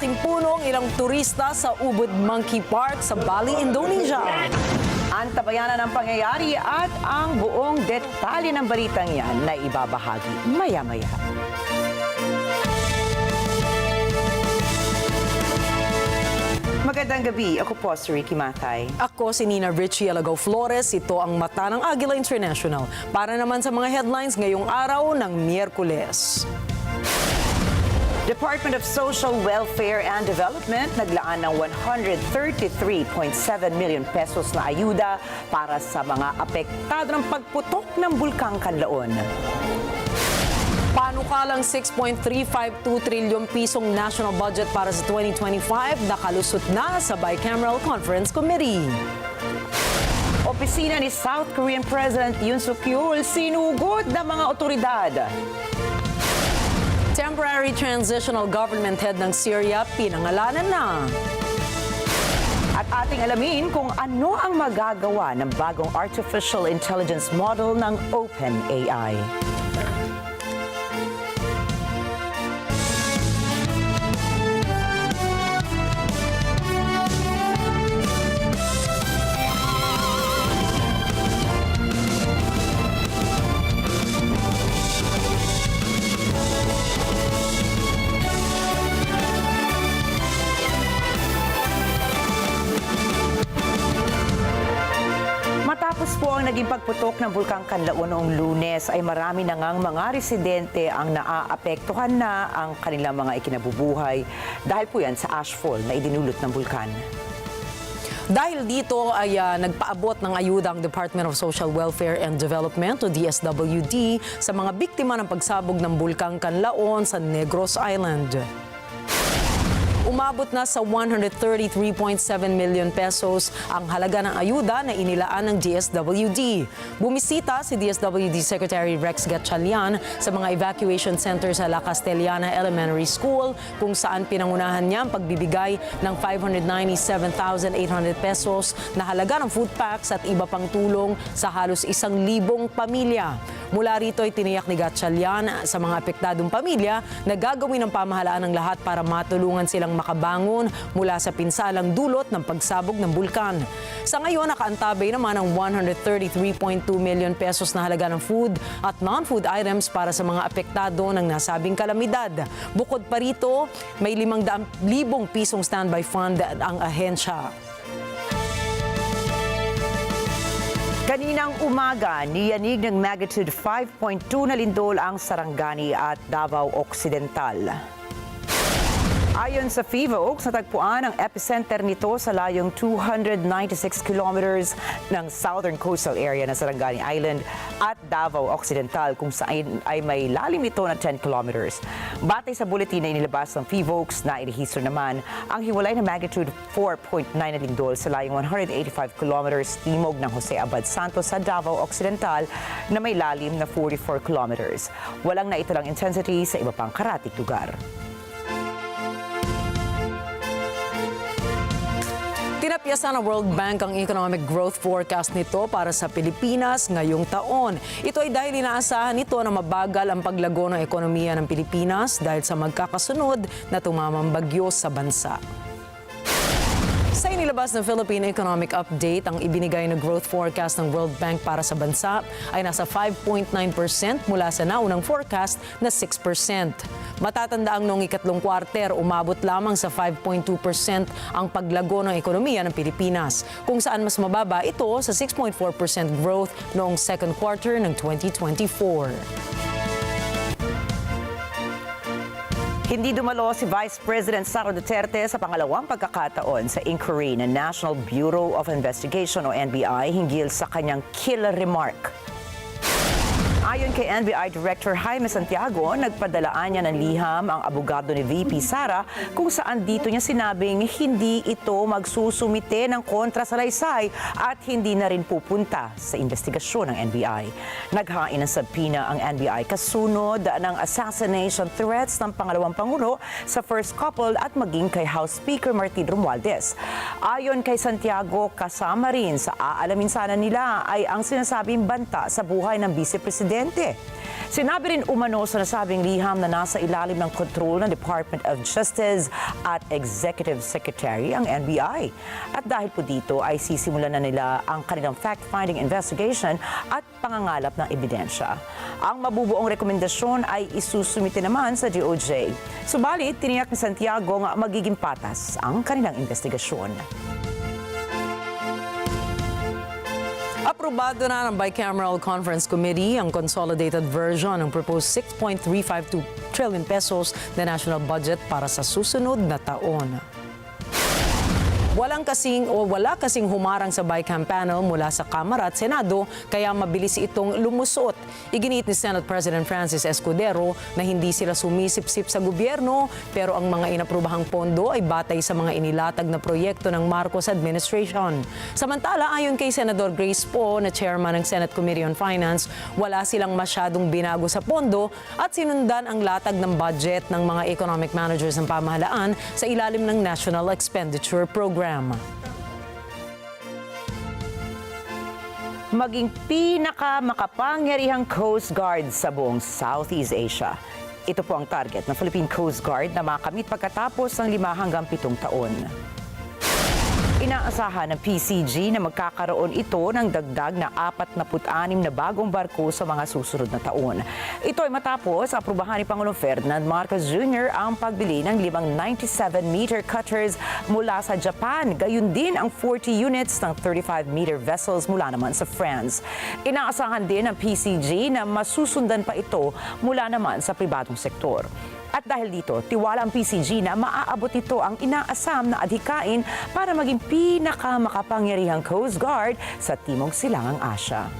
Malaking punong ilang turista sa Ubud Monkey Park sa Bali, Indonesia. Antabayanan ang pangyayari at ang buong detalye ng balitang yan na ibabahagi maya-maya. Magandang gabi. Ako po si Rikki Mathay. Ako si Rikki Alagao Flores. Ito ang mata ng Agila International. Para naman sa mga headlines ngayong araw ng Miyerkules. Department of Social Welfare and Development naglaan ng 133.7 million pesos na ayuda para sa mga apektado ng pagputok ng Bulkang Kanlaon. Panukalang 6.352 trilyon pisong national budget para sa 2025 nakalusot na sa Bicameral Conference Committee. Opisina ni South Korean President Yoon Suk-yeol sinugod ng mga otoridad. Temporary Transitional Government Head ng Syria pinangalanan na. At ating alamin kung ano ang magagawa ng bagong artificial intelligence model ng OpenAI. Matapos po ang naging pagputok ng Bulkang Kanlaon noong Lunes ay marami na ngang mga residente ang naaapektuhan na ang kanilang mga ikinabubuhay dahil po yan sa ashfall na idinulot ng bulkan. Dahil dito ay nagpaabot ng ayuda ang Department of Social Welfare and Development o DSWD sa mga biktima ng pagsabog ng Bulkang Kanlaon sa Negros Island. Umabot na sa 133.7 million pesos ang halaga ng ayuda na inilaan ng DSWD. Bumisita si DSWD Secretary Rex Gatchalian sa mga evacuation center sa La Castellana Elementary School kung saan pinangunahan niya ang pagbibigay ng 597,800 pesos na halaga ng food packs at iba pang tulong sa halos 1,000 pamilya. Mula rito ay tiniyak ni Gatchalian sa mga apektadong pamilya na gagawin ng pamahalaan ng lahat para matulungan silang makabangon mula sa pinsalang dulot ng pagsabog ng bulkan. Sa ngayon, nakaantabay naman ang 133.2 million pesos na halaga ng food at non-food items para sa mga apektado ng nasabing kalamidad. Bukod pa rito, may 500,000 pisong standby fund ang ahensya. Kaninang umaga, niyanig ng magnitude 5.2 na lindol ang Sarangani at Davao Occidental. Ayon sa FIVOX, natagpuan ang epicenter nito sa layong 296 kilometers ng southern coastal area ng Sarangani Island at Davao Occidental kung saan ay may lalim ito na 10 kilometers. Batay sa bulletin na inilabas ng FIVOX na irehistro naman ang hiwalay na magnitude 4.9 na lindol sa layong 185 kilometers timog ng Jose Abad Santos sa Davao Occidental na may lalim na 44 kilometers. Walang naitalang intensity sa iba pang karatig lugar. Tinapyasan ng World Bank ang economic growth forecast nito para sa Pilipinas ngayong taon. Ito ay dahil inaasahan nito na mabagal ang paglago ng ekonomiya ng Pilipinas dahil sa magkakasunod na tumamang bagyo sa bansa. Sa inilabas ng Philippine Economic Update, ang ibinigay na growth forecast ng World Bank para sa bansa ay nasa 5.9% mula sa naunang forecast na 6%. Matatandaang noong ikatlong kwarter, umabot lamang sa 5.2% ang paglago ng ekonomiya ng Pilipinas, kung saan mas mababa ito sa 6.4% growth noong second quarter ng 2024. Hindi dumalo si Vice President Sara Duterte sa pangalawang pagkakataon sa inquiry ng National Bureau of Investigation o NBI hinggil sa kanyang killer remark. Ayon kay NBI Director Jaime Santiago, nagpadalaan niya ng liham ang abogado ni VP Sara kung saan dito niya sinabing hindi ito magsusumite ng kontrasalaysay at hindi na rin pupunta sa investigasyon ng NBI. Naghain ng subpoena ang NBI kasunod ng assassination threats ng pangalawang Pangulo sa first couple at maging kay House Speaker Martin Romualdez. Ayon kay Santiago, kasama rin sa aalamin sana nila ay ang sinasabing banta sa buhay ng Vice Presidente presidente. Sinabi rin umano sa nasabing liham na nasa ilalim ng kontrol ng Department of Justice at Executive Secretary ang NBI. At dahil po dito ay sisimulan na nila ang kanilang fact-finding investigation at pangangalap ng ebidensya. Ang mabubuong rekomendasyon ay isusumite naman sa DOJ. Subalit, tiniyak ni Santiago nga magiging patas ang kanilang investigasyon. Aprobado na ng Bicameral Conference Committee ang consolidated version ng proposed 6.352 trillion pesos na national budget para sa susunod na taon. Wala kasing humarang sa Bicam panel mula sa Kamara at Senado kaya mabilis itong lumusot. Iginiit ni Senate President Francis Escudero na hindi sila sumisip-sip sa gobyerno pero ang mga inaprubahang pondo ay batay sa mga inilatag na proyekto ng Marcos administration. Samantala, ayon kay Senador Grace Poe na chairman ng Senate Committee on Finance, wala silang masyadong binago sa pondo at sinundan ang latag ng budget ng mga economic managers ng pamahalaan sa ilalim ng National Expenditure Program. Maging pinakamakapangyarihang Coast Guard sa buong Southeast Asia. Ito po ang target ng Philippine Coast Guard na makamit pagkatapos ng 5 hanggang 7 taon. Inaasahan ng PCG na magkakaroon ito ng dagdag na 46 na bagong barko sa mga susunod na taon. Ito ay matapos aprubahan ni Pangulong Ferdinand Marcos Jr. ang pagbili ng 5 97-meter cutters mula sa Japan, gayon din ang 40 units ng 35-meter vessels mula naman sa France. Inaasahan din ng PCG na masusundan pa ito mula naman sa pribadong sektor. At dahil dito, tiwala ang PCG na maaabot ito ang inaasam na adhikain para maging pinakamakapangyarihang Coast Guard sa Timog Silangang Asya.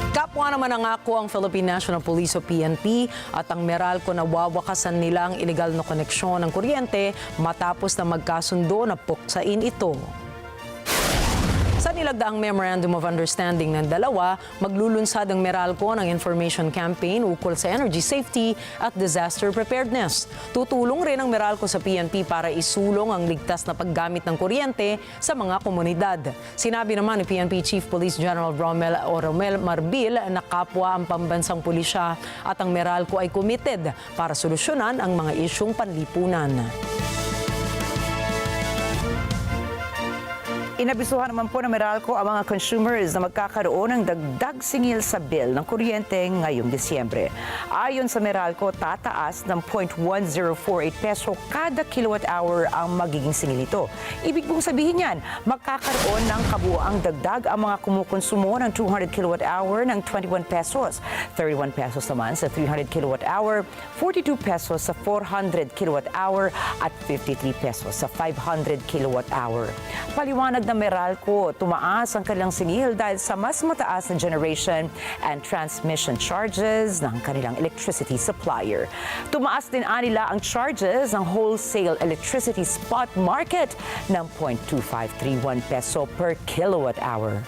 Kapwa naman nangako ang Philippine National Police o PNP at ang Meralco na wawakasan nila ang iligal na koneksyon ng kuryente matapos na magkasundo na puksain ito. Sa nilagdaang Memorandum of Understanding ng dalawa, maglulunsad ang Meralco ng information campaign ukol sa energy safety at disaster preparedness. Tutulong rin ang Meralco sa PNP para isulong ang ligtas na paggamit ng kuryente sa mga komunidad. Sinabi naman ni PNP Chief Police General Romel Marbil na kapwa ang pambansang pulisya at ang Meralco ay committed para solusyonan ang mga isyung panlipunan. Inabisuhan naman po ng Meralco ang mga consumers na magkakaroon ng dagdag singil sa bill ng kuryente ngayong Disyembre. Ayon sa Meralco, tataas ng 0.1048 peso kada kilowatt-hour ang magiging singil nito. Ibig pong sabihin yan, magkakaroon ng kabuuang dagdag ang mga kumukonsumo ng 200 kilowatt-hour ng 21 pesos, 31 pesos naman sa 300 kilowatt-hour, 42 pesos sa 400 kilowatt-hour at 53 pesos sa 500 kilowatt-hour. Paliwanag ng Meralco, tumaas ang kanilang singil dahil sa mas mataas na generation and transmission charges ng kanilang electricity supplier. Tumaas din nila ang charges ng wholesale electricity spot market ng 0.2531 peso per kilowatt-hour.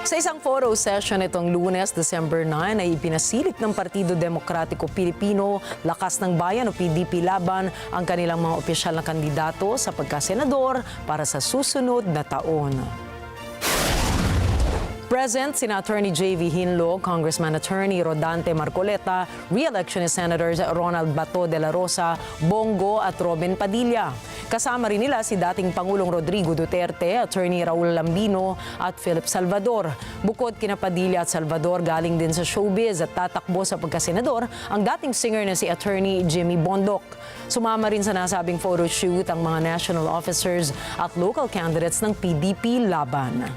Sa isang photo session itong Lunes, December 9, ay ipinasilit ng Partido Demokratiko Pilipino, Lakas ng Bayan o PDP laban ang kanilang mga opisyal na kandidato sa pagkasenador para sa susunod na taon. Present sina Attorney J.V. Hinlo, Congressman Attorney Rodante Marcoleta, re-electionist Senators Ronald Bato de la Rosa, Bongo at Robin Padilla. Kasama rin nila si dating Pangulong Rodrigo Duterte, Attorney Raul Lambino at Philip Salvador. Bukod kina Padilla at Salvador, galing din sa showbiz at tatakbo sa pagkasenador ang dating singer na si Attorney Jimmy Bondok. Sumama rin sa nasabing photoshoot ang mga national officers at local candidates ng PDP laban.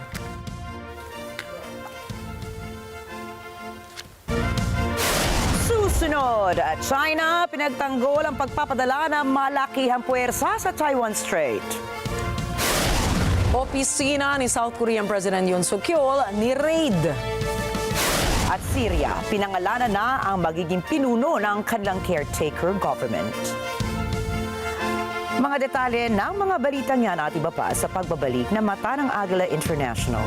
Sunod, China pinagtanggol ang pagpapadala ng malakihang puwersa sa Taiwan Strait. Opisina ni South Korean President Yoon Suk-yeol ni-raid. At Syria, pinangalanan na ang magiging pinuno ng kanilang caretaker government. Mga detalye ng mga balitang yan at iba pa sa pagbabalik na Mata ng Agila International.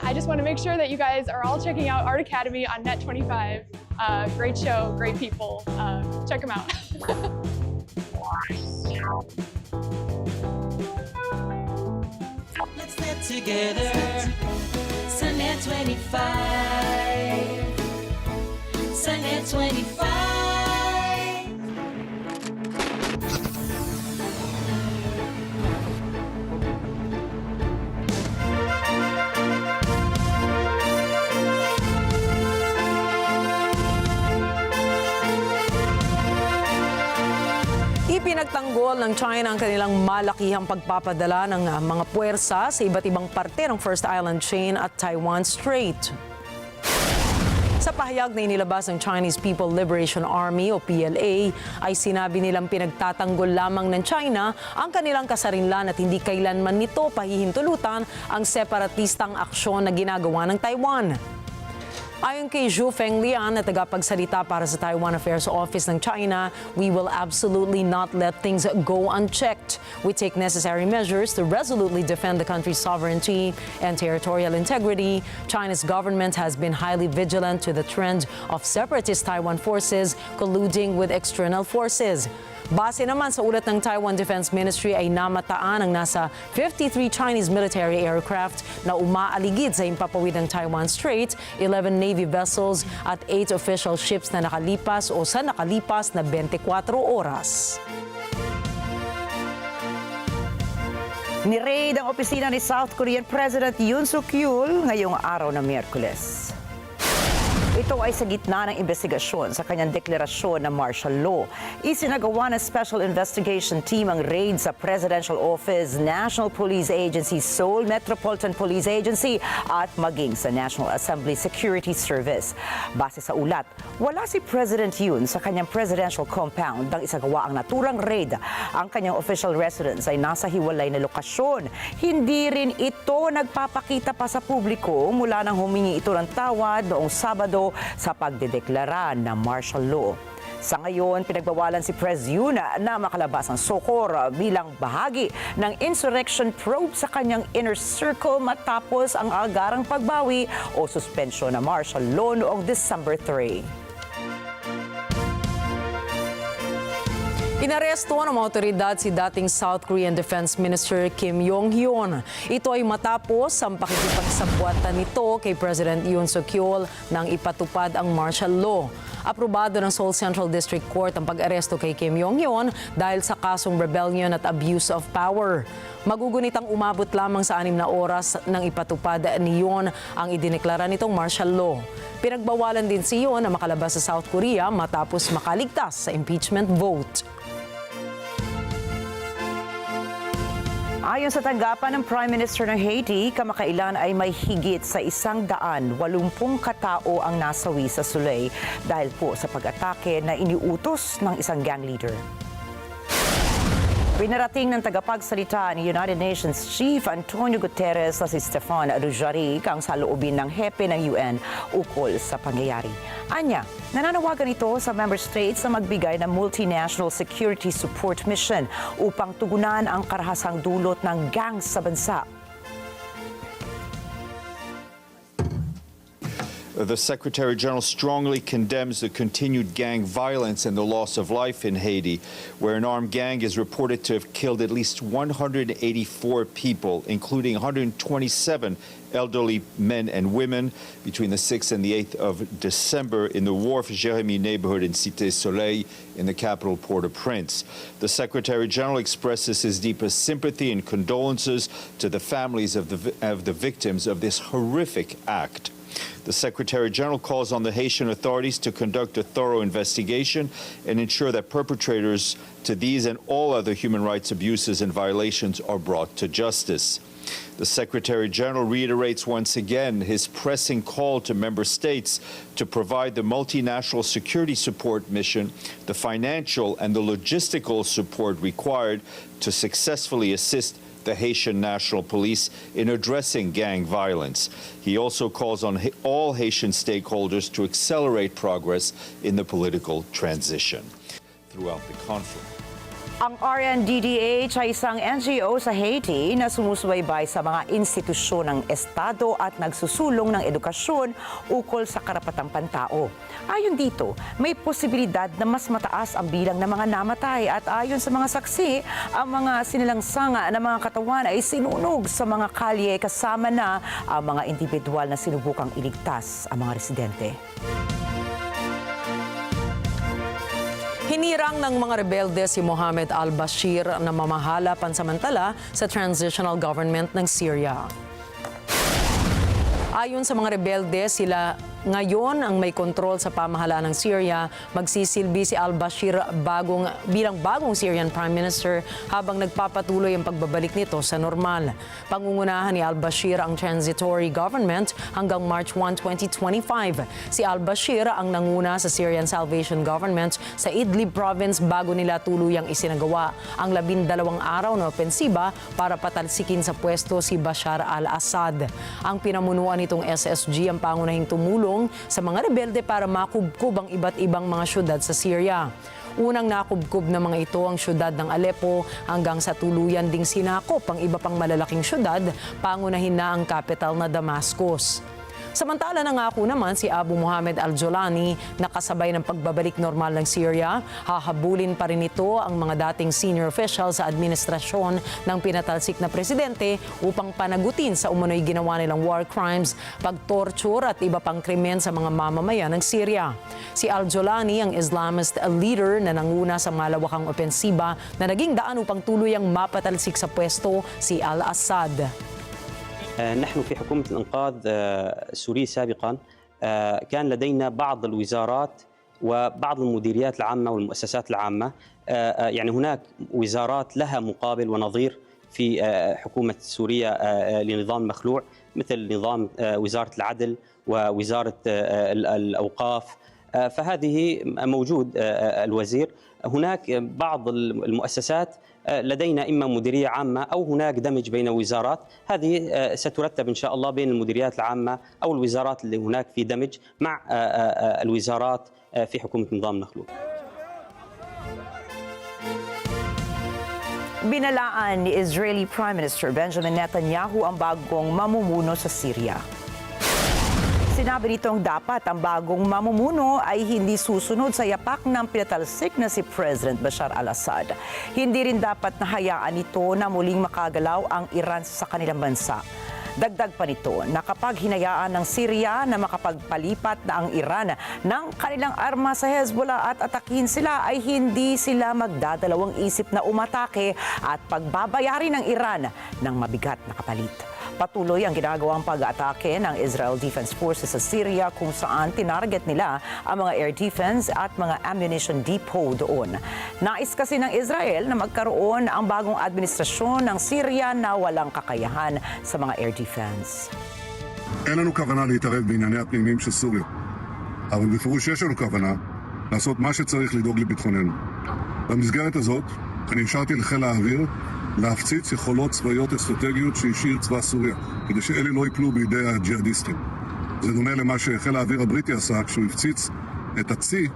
I just want to make sure that you guys are all checking out Art Academy on Net 25. Great show, great people. Check them out. Let's live together. Sa Net 25. Sa Net 25. Ipinagtanggol ng China ang kanilang malakihang pagpapadala ng mga puwersa sa iba't ibang parte ng First Island Chain at Taiwan Strait. Sa pahayag na inilabas ng Chinese People Liberation Army o PLA, ay sinabi nilang pinagtatanggol lamang ng China ang kanilang kasarinlan at hindi kailanman nito pahihintulutan ang separatistang aksyon na ginagawa ng Taiwan. Ayon kay Zhu Fenglian na tagapagsalita para sa Taiwan Affairs Office ng China, we will absolutely not let things go unchecked. We take necessary measures to resolutely defend the country's sovereignty and territorial integrity. China's government has been highly vigilant to the trend of separatist Taiwan forces colluding with external forces. Base naman sa ulat ng Taiwan Defense Ministry ay namataan ang nasa 53 Chinese military aircraft na umaaligid sa himpapawid ng Taiwan Strait, 11 Navy vessels at 8 official ships na nakalipas o sa nakalipas na 24 oras. Ni-raid ang opisina ni South Korean President Yoon Suk-yeol ngayong araw na Miyerkules. Ito ay sa gitna ng investigasyon sa kanyang deklarasyon na martial law. Isinagawa ng Special Investigation Team ang raid sa Presidential Office, National Police Agency, Seoul Metropolitan Police Agency at maging sa National Assembly Security Service. Base sa ulat, wala si President Yoon sa kanyang presidential compound nang isagawa ang naturang raid. Ang kanyang official residence ay nasa hiwalay na lokasyon. Hindi rin ito nagpapakita pa sa publiko mula nang humingi ito ng tawad noong Sabado sa pagdedeklara ng martial law. Sa ngayon, pinagbawalan si Pres Yoon na makalabas ng Sokor bilang bahagi ng insurrection probe sa kanyang inner circle matapos ang agarang pagbawi o suspensyon ng martial law noong December 3. Inaresto ng mga otoridad si dating South Korean Defense Minister Kim Yong-hyun. Ito ay matapos ang pakikipagsabwatan nito kay President Yoon Suk-yeol nang ipatupad ang martial law. Aprobado ng Seoul Central District Court ang pag-aresto kay Kim Yong-hyun dahil sa kasong rebellion at abuse of power. Magugunitang umabot lamang sa 6 na oras nang ipatupad ni Yoon ang idineklara nitong martial law. Pinagbawalan din si Yoon na makalabas sa South Korea matapos makaligtas sa impeachment vote. Ayon sa tanggapan ng Prime Minister ng Haiti, kamakailan ay may higit sa 180 katao ang nasawi sa Soleil dahil po sa pag-atake na iniutos ng isang gang leader. Pinarating ng tagapagsalita ni United Nations Chief Antonio Guterres na si Stefan Dujarric ang saloobin ng hepe ng UN ukol sa pangyayari. Anya, nananawagan ito sa member states na magbigay ng multinational security support mission upang tugunan ang karahasang dulot ng gangs sa bansa. The Secretary General strongly condemns the continued gang violence and the loss of life in Haiti, where an armed gang is reported to have killed at least 184 people, including 127 elderly men and women between the 6th and the 8th of December in the Wharf-Jérémie neighborhood in Cité Soleil in the capital Port-au-Prince. The Secretary General expresses his deepest sympathy and condolences to the families of the victims of this horrific act. The Secretary General calls on the Haitian authorities to conduct a thorough investigation and ensure that perpetrators to these and all other human rights abuses and violations are brought to justice. The Secretary General reiterates once again his pressing call to member states to provide the multinational security support mission the financial and the logistical support required to successfully assist the Haitian National Police in addressing gang violence. He also calls on all Haitian stakeholders to accelerate progress in the political transition throughout the conflict. Ang RNDDH ay isang NGO sa Haiti na sumusubaybay sa mga institusyon ng Estado at nagsusulong ng edukasyon ukol sa karapatang pantao. Ayon dito, may posibilidad na mas mataas ang bilang ng mga namatay at ayon sa mga saksi, ang mga sinilangsanga ng mga katawan ay sinunog sa mga kalye kasama na ang mga individual na sinubukang iligtas ang mga residente. Hinirang ng mga rebelde si Mohamed al-Bashir na mamahala pansamantala sa transitional government ng Syria. Ayon sa mga rebelde, sila ngayon ang may kontrol sa pamahalaan ng Syria. Magsisilbi si al-Bashir bilang bagong Syrian Prime Minister habang nagpapatuloy ang pagbabalik nito sa normal. Pangungunahan ni al-Bashir ang transitory government hanggang March 1, 2025. Si al-Bashir ang nanguna sa Syrian Salvation Government sa Idlib province bago nila tuluyang isinagawa ang 12 araw na opensiba para patalsikin sa pwesto si Bashar al-Assad. Ang pinamunuan nitong SSG ang pangunahing tumulong sa mga rebelde para makubkob ang iba't ibang mga syudad sa Syria. Unang nakubkob ng mga ito ang syudad ng Aleppo hanggang sa tuluyan ding sinakop ang iba pang malalaking syudad, pangunahin na ang capital na Damascus. Samantala nangako naman si Abu Muhammad al-Jolani na kasabay ng pagbabalik normal ng Syria, hahabulin pa rin ito ang mga dating senior officials sa administrasyon ng pinatalsik na presidente upang panagutin sa umunoy ginawa nilang war crimes, pagtorture at iba pang krimen sa mga mamamayan ng Syria. Si al-Jolani ang Islamist leader na nanguna sa malawakang opensiba na naging daan upang tuluyang mapatalsik sa pwesto si al-Assad. نحن في حكومة الإنقاذ السوري سابقا كان لدينا بعض الوزارات وبعض المديريات العامة والمؤسسات العامة، يعني هناك وزارات لها مقابل ونظير في حكومة سوريا لنظام مخلوع، مثل نظام وزارة العدل ووزارة الأوقاف، فهذه موجود الوزير. هناك بعض المؤسسات لدينا إما مديرية عامة أو هناك دمج بين وزارات، هذه سترتب إن شاء الله بين المديريات العامة أو الوزارات اللي هناك في دمج مع الوزارات في حكومة نظام مخلوع. Binalaan ni Israeli Prime Minister Benjamin Netanyahu ang bagong mamumuno sa Syria. Sinabi nitong dapat ang bagong mamumuno ay hindi susunod sa yapak ng pinatalsik na si President Bashar al-Assad. Hindi rin dapat nahayaan ito na muling makagalaw ang Iran sa kanilang bansa. Dagdag pa nito na kapag hinayaan ng Syria na makapagpalipat na ang Iran ng kanilang arma sa Hezbollah at atakin sila ay hindi sila magdadalawang isip na umatake at pagbabayari ng Iran ng mabigat na kapalit. Patuloy ang ginagawang pag-atake ng Israel Defense Forces sa Syria kung saan tinarget nila ang mga air defense at mga ammunition depot doon. Nais kasi ng Israel na magkaroon ang bagong administrasyon ng Syria na walang kakayahan sa mga air defense. אין לנו כוונה להתערב בענייני הפנימיים של סוריה, אבל בפירוש יש לנו כוונה לעשות מה שצריך לדאוג לביטחוננו. במסגרת הזאת, אני השארתי לחיל האוויר להפציץ יכולות צבאיות אסטרטגיות שהשאיר צבא סוריה, כדי שאלה לא ייפלו בידי הג'יהאדיסטים. זה דומה למה שחיל האוויר הבריטי עשה כשהוא הפציץ את הצי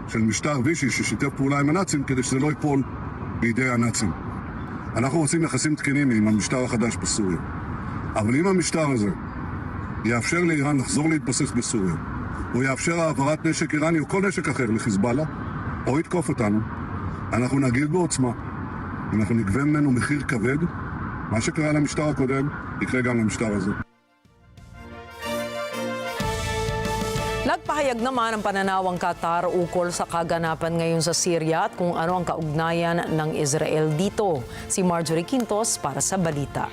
של משטר וישי ששיתף פעולה עם הנאצים, כדי שזה לא ייפול בידי הנאצים. אנחנו רוצים יחסים תקינים עם המשטר החדש בסוריה. אבל אם המשטר הזה יאפשר לאיראן לחזור להתבסס בסוריה, או יאפשר העברת נשק איראני או כל נשק אחר לחיזבאללה, או יתקוף אותנו, אנחנו נגיב בעוצמה. אנחנו נגבה ממנו מחיר כבד. מה שקרה למשטר הקודם, יקרה גם למשטר הזה. Nagpahayag naman ang pananawang Qatar ukol sa kaganapan ngayon sa Syria at kung ano ang kaugnayan ng Israel dito. Si Marjorie Quintos para sa balita.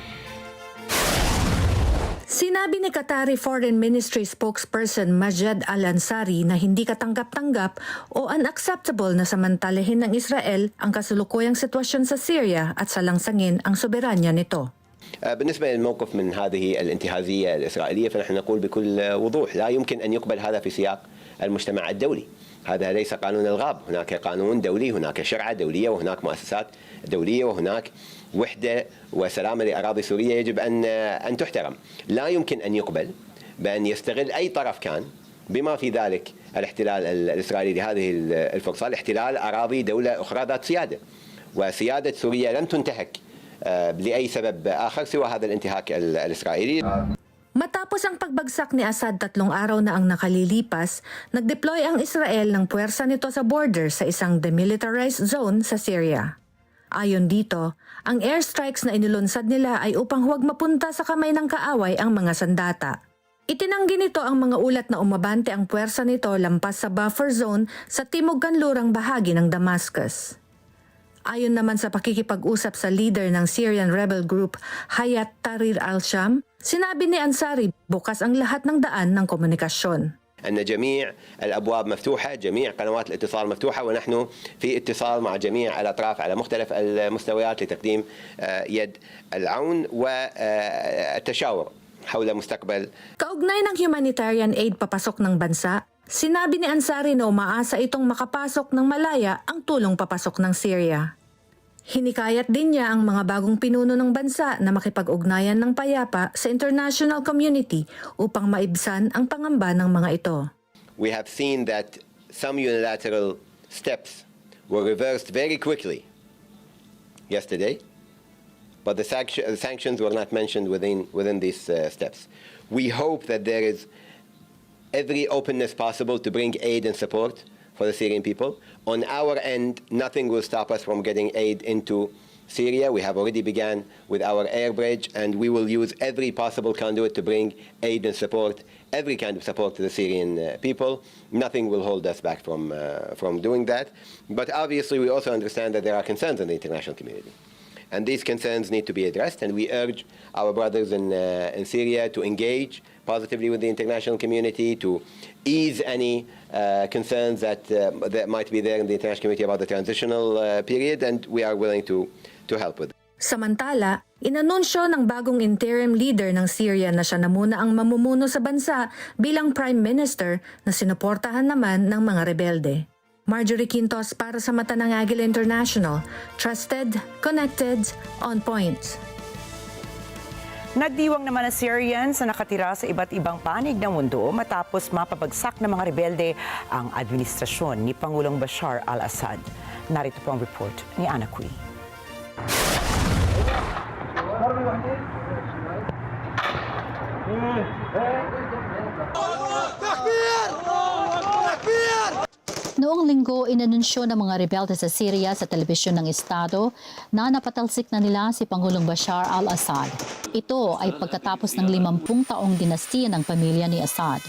Sinabi ni Qatari Foreign Ministry spokesperson Majed Al-Ansari na hindi katanggap-tanggap o unacceptable na samantalahin ng Israel ang kasulukuyang sitwasyon sa Syria at salangsangin ang soberanya nito. بالنسبة للموقف من هذه الانتهازية الإسرائيلية فنحن نقول بكل وضوح لا يمكن أن يقبل هذا في سياق المجتمع الدولي. هذا ليس قانون الغاب، هناك قانون دولي، هناك شرعة دولية وهناك مؤسسات دولية وهناك وحدة وسلامة لأراضي سورية يجب أن تحترم. لا يمكن أن يقبل بأن يستغل أي طرف كان بما في ذلك الاحتلال الإسرائيلي لهذه الفرصة لاحتلال أراضي دولة أخرى ذات سيادة. وسيادة سوريا لن تنتهك لأي سبب آخر سوى هذا الانتهاك الإسرائيلي. Matapos ang pagbagsak ni Assad 3 araw na ang nakalilipas, nag-deploy ang Israel ng puwersa nito sa border sa isang demilitarized zone sa Syria. Ayon dito, ang airstrikes na inilunsad nila ay upang huwag mapunta sa kamay ng kaaway ang mga sandata. Itinanggi nito ang mga ulat na umabante ang puwersa nito lampas sa buffer zone sa timog-kanlurang bahagi ng Damascus. Ayon naman sa pakikipag-usap sa leader ng Syrian rebel group Hayat Tahrir al-Sham, sinabi ni Ansari bukas ang lahat ng daan ng komunikasyon. أن جميع الأبواب مفتوحة، جميع قنوات الاتصال مفتوحة، ونحن في اتصال مع جميع الأطراف على مختلف المستويات لتقديم يد العون والتشاور حول مستقبل. Kaugnay ng humanitarian aid papasok ng bansa, sinabi ni Ansari na umaasa itong makapasok ng malaya ang tulong papasok ng Syria. Hinikayat din niya ang mga bagong pinuno ng bansa na makipag-ugnayan ng payapa sa international community upang maibsan ang pangamba ng mga ito. We have seen that some unilateral steps were reversed very quickly yesterday, but the sanctions were not mentioned within these steps. We hope that there is every openness possible to bring aid and support for the Syrian people. On our end, nothing will stop us from getting aid into Syria. We have already begun with our air bridge, and we will use every possible conduit to bring aid and support, every kind of support to the Syrian people. Nothing will hold us back from doing that. But obviously, we also understand that there are concerns in the international community. And these concerns need to be addressed, and we urge our brothers in Syria to engage positively with the international community, to ease any concerns that might be there in the international community about the transitional period, and we are willing to help with it. Samantala, inanunsyo ng bagong interim leader ng Syria na siya na muna ang mamumuno sa bansa bilang Prime Minister na sinuportahan naman ng mga rebelde. Marjorie Quintos para sa Mata ng Agila International. Trusted, connected, on point. Nagdiwang naman ang Syrians na nakatira sa iba't ibang panig ng mundo matapos mapabagsak ng mga rebelde ang administrasyon ni Pangulong Bashar al-Assad. Narito po ang report ni Ana Kui. Noong linggo, inanunsyo ng mga rebelde sa Syria sa telebisyon ng Estado na napatalsik na nila si Pangulong Bashar al-Assad. Ito ay pagkatapos ng 50 taong dinastiya ng pamilya ni Assad.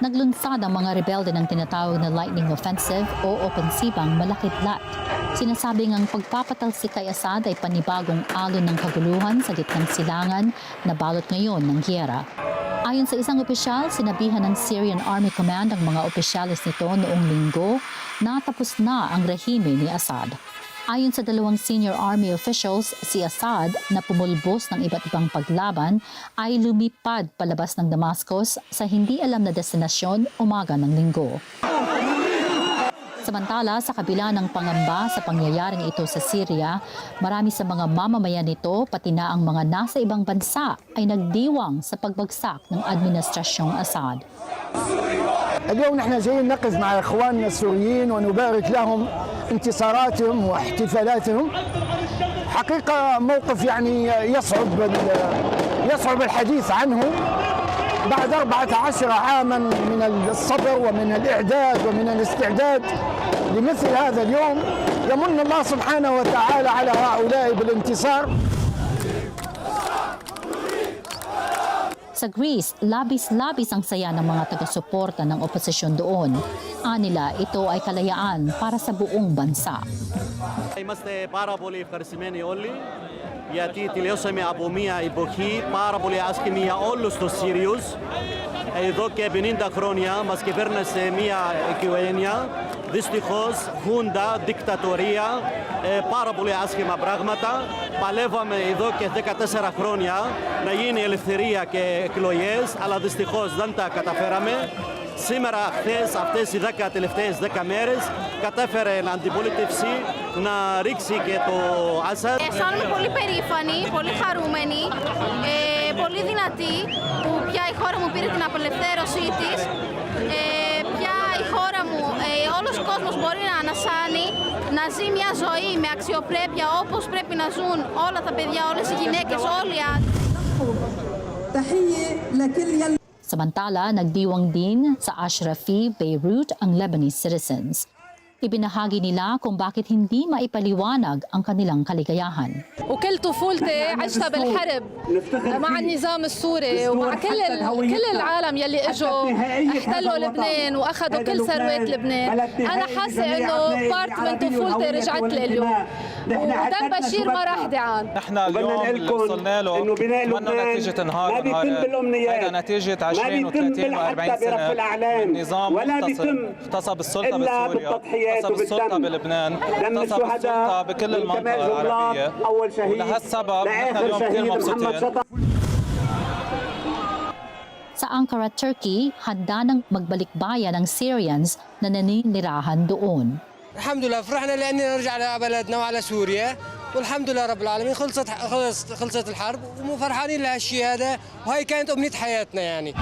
Naglunsad ang mga rebelde ng tinatawag na lightning offensive o opensibang malakidlat. Sinasabing ang pagpapatalsik kay Assad ay panibagong alon ng kaguluhan sa gitnang silangan na balot ngayon ng giyera. Ayon sa isang opisyal, sinabihan ng Syrian Army Command ang mga opisyalis nito noong linggo na tapos na ang rehime ni Assad. Ayon sa 2 senior army officials, si Assad na pumulbos ng iba't ibang paglaban ay lumipad palabas ng Damascus sa hindi alam na destinasyon umaga ng linggo. Samantala, sa kabila ng pangamba sa pangyayaring ito sa Syria, marami sa mga mamamayan nito, pati na ang mga nasa ibang bansa, ay nagdiwang sa pagbagsak ng administrasyong Assad. اليوم نحن جايين نقف مع اخواننا السوريين ونبارك لهم انتصاراتهم واحتفالاتهم. حقيقة موقف يعني يصعب الحديث عنه بعد 14 عاما من الصبر ومن الإعداد ومن الاستعداد لمثل هذا اليوم. يمن الله سبحانه وتعالى على هؤلاء بالانتصار. Sa Greece, labis-labis ang saya ng mga taga-suporta ng oposisyon doon. Anila, ito ay kalayaan para sa buong bansa. Είμαστε πάρα πολύ ευχαριστημένοι όλοι γιατί τελειώσαμε από μια εποχή πάρα πολύ άσχημη για όλους τους Σύριους. Εδώ και 50 χρόνια μας κυβέρνησε μια οικογένεια, δυστυχώς, χούντα, δικτατορία, πάρα πολύ άσχημα πράγματα. Παλεύαμε εδώ και 14 χρόνια να γίνει ελευθερία και εκλογές, αλλά δυστυχώς δεν τα καταφέραμε. Σήμερα, χθες, αυτές οι 10 τελευταίες 10 μέρες, κατέφερε η αντιπολίτευση να ρίξει και το Assad. Αισθάνομαι πολύ περήφανη, πολύ χαρούμενη, πολύ δυνατή που πια η χώρα μου πήρε την απελευθέρωσή της. Πια η χώρα μου, όλος ο κόσμος μπορεί να ανασάνει, να ζει μια ζωή με αξιοπρέπεια όπως πρέπει να ζουν όλα τα παιδιά, όλες οι γυναίκες, όλοι οι άντρες. Samantala, nagdiwang din sa Ashrafi, Beirut ang Lebanese citizens. Ibinahagi nila kung bakit hindi maipaliwanag ang kanilang kaligayahan. وكل طفولتي عشتها بالحرب مع النظام السوري ومع كل العالم يلي اجوا احتلوا لبنان واخذوا كل ثروات لبنان. انا حاسه انه بارت من طفولتي رجعت لي اليوم ودم بشير ما راح دعان. نحن اليوم اللي وصلنا له منه نتيجه نهار هذا نتيجه 20 و30 و40 سنه النظام اغتصب السلطه بسوريا، اغتصب السلطه بلبنان، اغتصب السلطه بكل المنطقه العربيه. ولهالسبب نحن اليوم كثير مبسوطين. Sa Ankara, Turkey, handa nang magbalik-bayan ang Syrians na naninirahan doon. الحمد لله فرحنا لأننا نرجع على بلدنا وعلى سوريا والحمد لله رب العالمين خلصت الحرب وفرحانين لهالشيء هذا وهي كانت أمنية حياتنا يعني.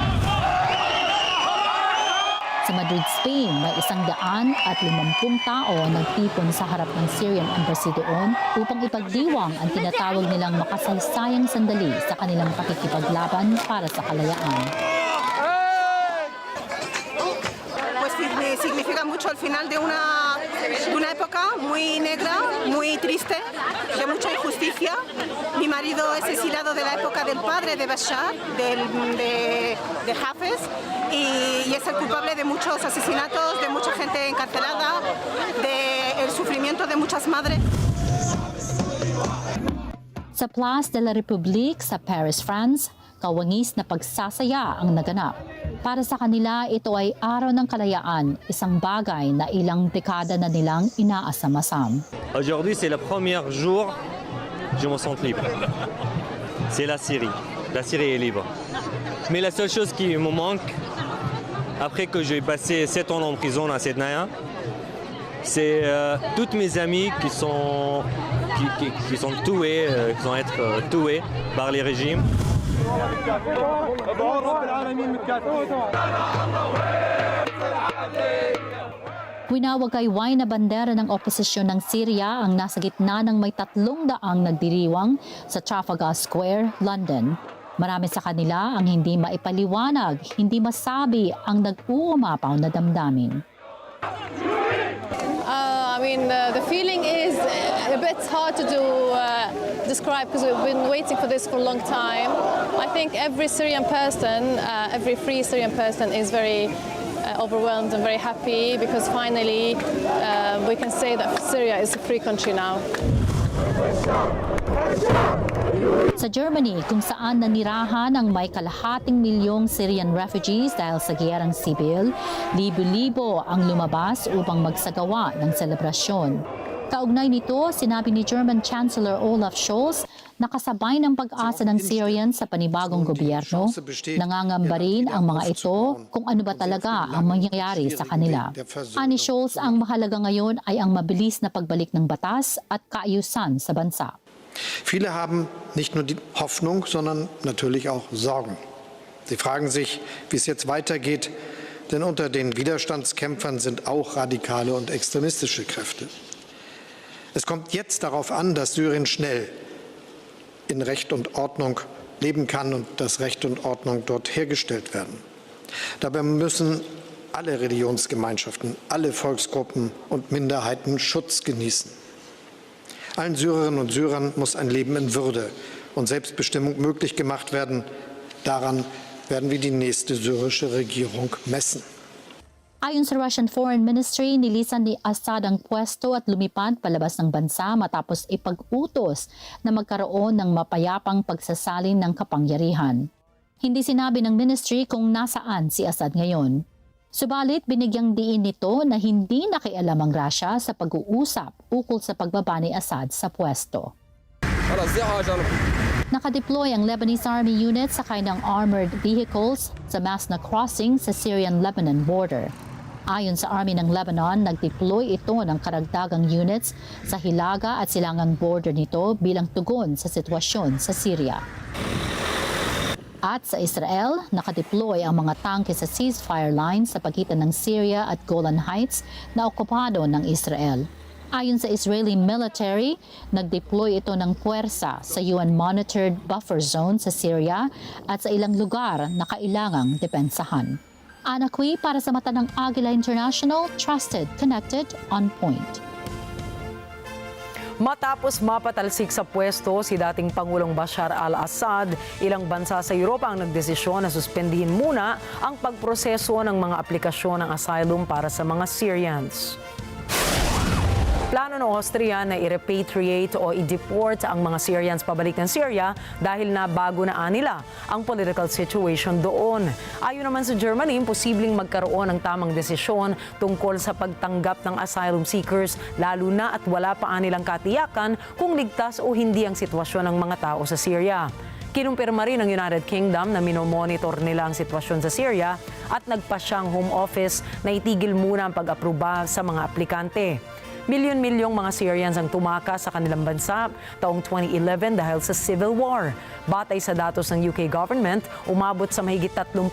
Sa Madrid, Spain, may 150 tao nagtipon sa harap ng Syrian embassy doon upang ipagdiwang ang tinatawag nilang makasaysayang sandali sa kanilang pakikipaglaban para sa kalayaan. Pues significa mucho el final de una época muy negra, muy triste, de mucha injusticia. Mi marido es exilado de la época del padre de Bashar, de Hafez, y es el culpable de muchos asesinatos, de mucha gente encarcelada, del sufrimiento de muchas madres. Sa Place de la République sa Paris, France, kawangis na pagsasaya ang naganap. Para sa kanila, ito ay araw ng kalayaan, isang bagay na ilang dekada na nilang inaasam-asam. Aujourd'hui, c'est le premier jour je me sens libre. C'est la Syrie. La Syrie est libre. Mais la seule chose qui me manque, après que j'ai passé 7 ans en prison à Sednaya, c'est toutes mes amis qui sont tués, qui vont être tués par les régimes. Winawagayway na bandera ng oposisyon ng Syria ang nasa gitna ng may 300 nagdiriwang sa Trafalgar Square, London. Marami sa kanila ang hindi maipaliwanag, hindi masabi ang nag-uumapaw na damdamin. The feeling is a bit hard to describe because we've been waiting for this for a long time. I think every Syrian person, every free Syrian person is very overwhelmed and very happy because finally we can say that Syria is a free country now. Sa Germany, kung saan nanirahan ang may 250,000 Syrian refugees dahil sa giyerang sibil, libo-libo ang lumabas upang magsagawa ng selebrasyon. Kaugnay nito, sinabi ni German Chancellor Olaf Scholz na kasabay ng pag-asa ng Syrians sa panibagong gobyerno, nangangamba rin ang mga ito kung ano ba talaga ang mangyayari sa kanila. Ani Scholz, ang mahalaga ngayon ay ang mabilis na pagbalik ng batas at kaayusan sa bansa. Viele haben nicht nur die Hoffnung, sondern natürlich auch Sorgen. Sie fragen sich, wie es jetzt weitergeht, denn unter den Widerstandskämpfern sind auch radikale und extremistische Kräfte. Es kommt jetzt darauf an, dass Syrien schnell in Recht und Ordnung leben kann und dass Recht und Ordnung dort hergestellt werden. Dabei müssen alle Religionsgemeinschaften, alle Volksgruppen und Minderheiten Schutz genießen. Allen Syrerinnen und Syrern muss ein Leben in Würde und Selbstbestimmung möglich gemacht werden. Daran werden wir die nächste syrische Regierung messen. Ayon sa Russian Foreign Ministry, nilisan ni Assad ang pwesto at lumipad palabas ng bansa matapos ipag-utos na magkaroon ng mapayapang pagsasalin ng kapangyarihan. Hindi sinabi ng ministry kung nasaan si Assad ngayon. Subalit binigyang diin nito na hindi nakialam ang Russia sa pag-uusap ukol sa pagbaba ni Assad sa pwesto. Nakadeploy ang Lebanese Army units sakay ng armored vehicles sa Masna Crossing sa Syrian-Lebanon border. Ayon sa Army ng Lebanon, nag-deploy ito ng karagdagang units sa hilaga at silangang border nito bilang tugon sa sitwasyon sa Syria. At sa Israel, nakadeploy ang mga tangke sa ceasefire line sa pagitan ng Syria at Golan Heights na okupado ng Israel. Ayon sa Israeli military, nag-deploy ito ng puwersa sa UN-monitored buffer zone sa Syria at sa ilang lugar na kailangang depensahan. Ana Cui para sa mata ng Agila International, trusted, connected, on point. Matapos mapatalsik sa pwesto si dating Pangulong Bashar al-Assad, ilang bansa sa Europa ang nagdesisyon na suspendihin muna ang pagproseso ng mga aplikasyon ng asylum para sa mga Syrians. Plano ng Austria na i-repatriate o i-deport ang mga Syrians pabalik ng Syria dahil na bago na nila ang political situation doon. Ayon naman sa Germany, posibleng magkaroon ng tamang desisyon tungkol sa pagtanggap ng asylum seekers lalo na at wala pa nilang katiyakan kung ligtas o hindi ang sitwasyon ng mga tao sa Syria. Kinumpirma rin ng United Kingdom na minomonitor nila ang sitwasyon sa Syria at nagpasyang Home Office na itigil muna ang pag-aproba sa mga aplikante. Milyon-milyong mga Syrians ang tumakas sa kanilang bansa taong 2011 dahil sa civil war. Batay sa datos ng UK government, umabot sa mahigit 30,000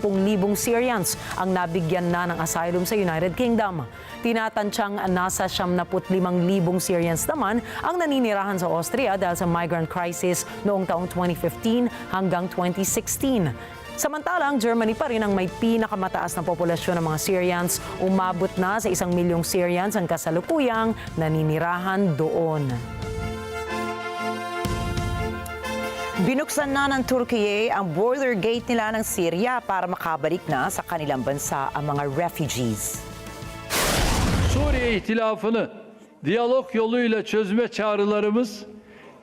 Syrians ang nabigyan na ng asylum sa United Kingdom. Tinatansyang nasa 75,000 Syrians naman ang naninirahan sa Austria dahil sa migrant crisis noong taong 2015 hanggang 2016. Samantalang, Germany pa rin ang may pinakamataas na populasyon ng mga Syrians. Umabot na sa 1 milyong Syrians ang kasalukuyang naninirahan doon. Binuksan na ng Turkey ang border gate nila ng Syria para makabalik na sa kanilang bansa ang mga refugees. Suriye ihtilafını diyalog yoluyla çözme çağrılarımız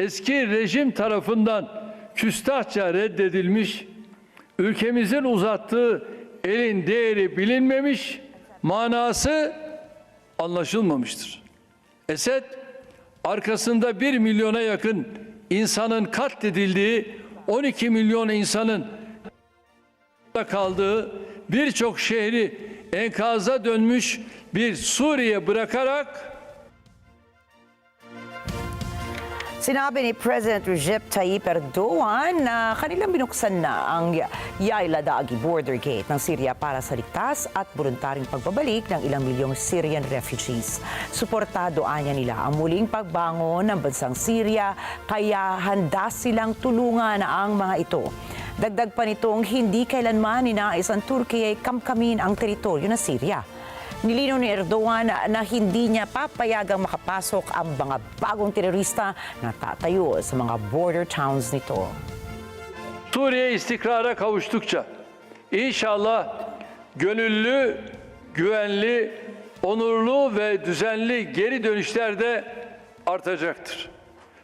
eski rejim tarafından küstahça reddedilmiş, ülkemizin uzattığı elin değeri bilinmemiş, manası anlaşılmamıştır. Esed, arkasında 1 milyona yakın insanın katledildiği, 12 milyon insanın kaldığı, birçok şehri enkaza dönmüş bir Suriye bırakarak Sinabi ni President Recep Tayyip Erdogan na kanilang binuksan na ang Yayladagi border gate ng Syria para sa ligtas at voluntaryong pagbabalik ng ilang milyong Syrian refugees. Suportado anya nila ang muling pagbangon ng bansang Syria, kaya handa silang tulungan ang mga ito. Dagdag pa nitong hindi kailanman ninais ang Turkey ay kamkamin ang teritoryo ng Syria. Nilinaw ni Erdogan na hindi niya papayagang makapasok ang mga bagong terorista na tatayo sa mga border towns nito. Suriye istikrara kavuştukça inşallah gönüllü, güvenli, onurlu ve düzenli geri dönüşler de artacaktır.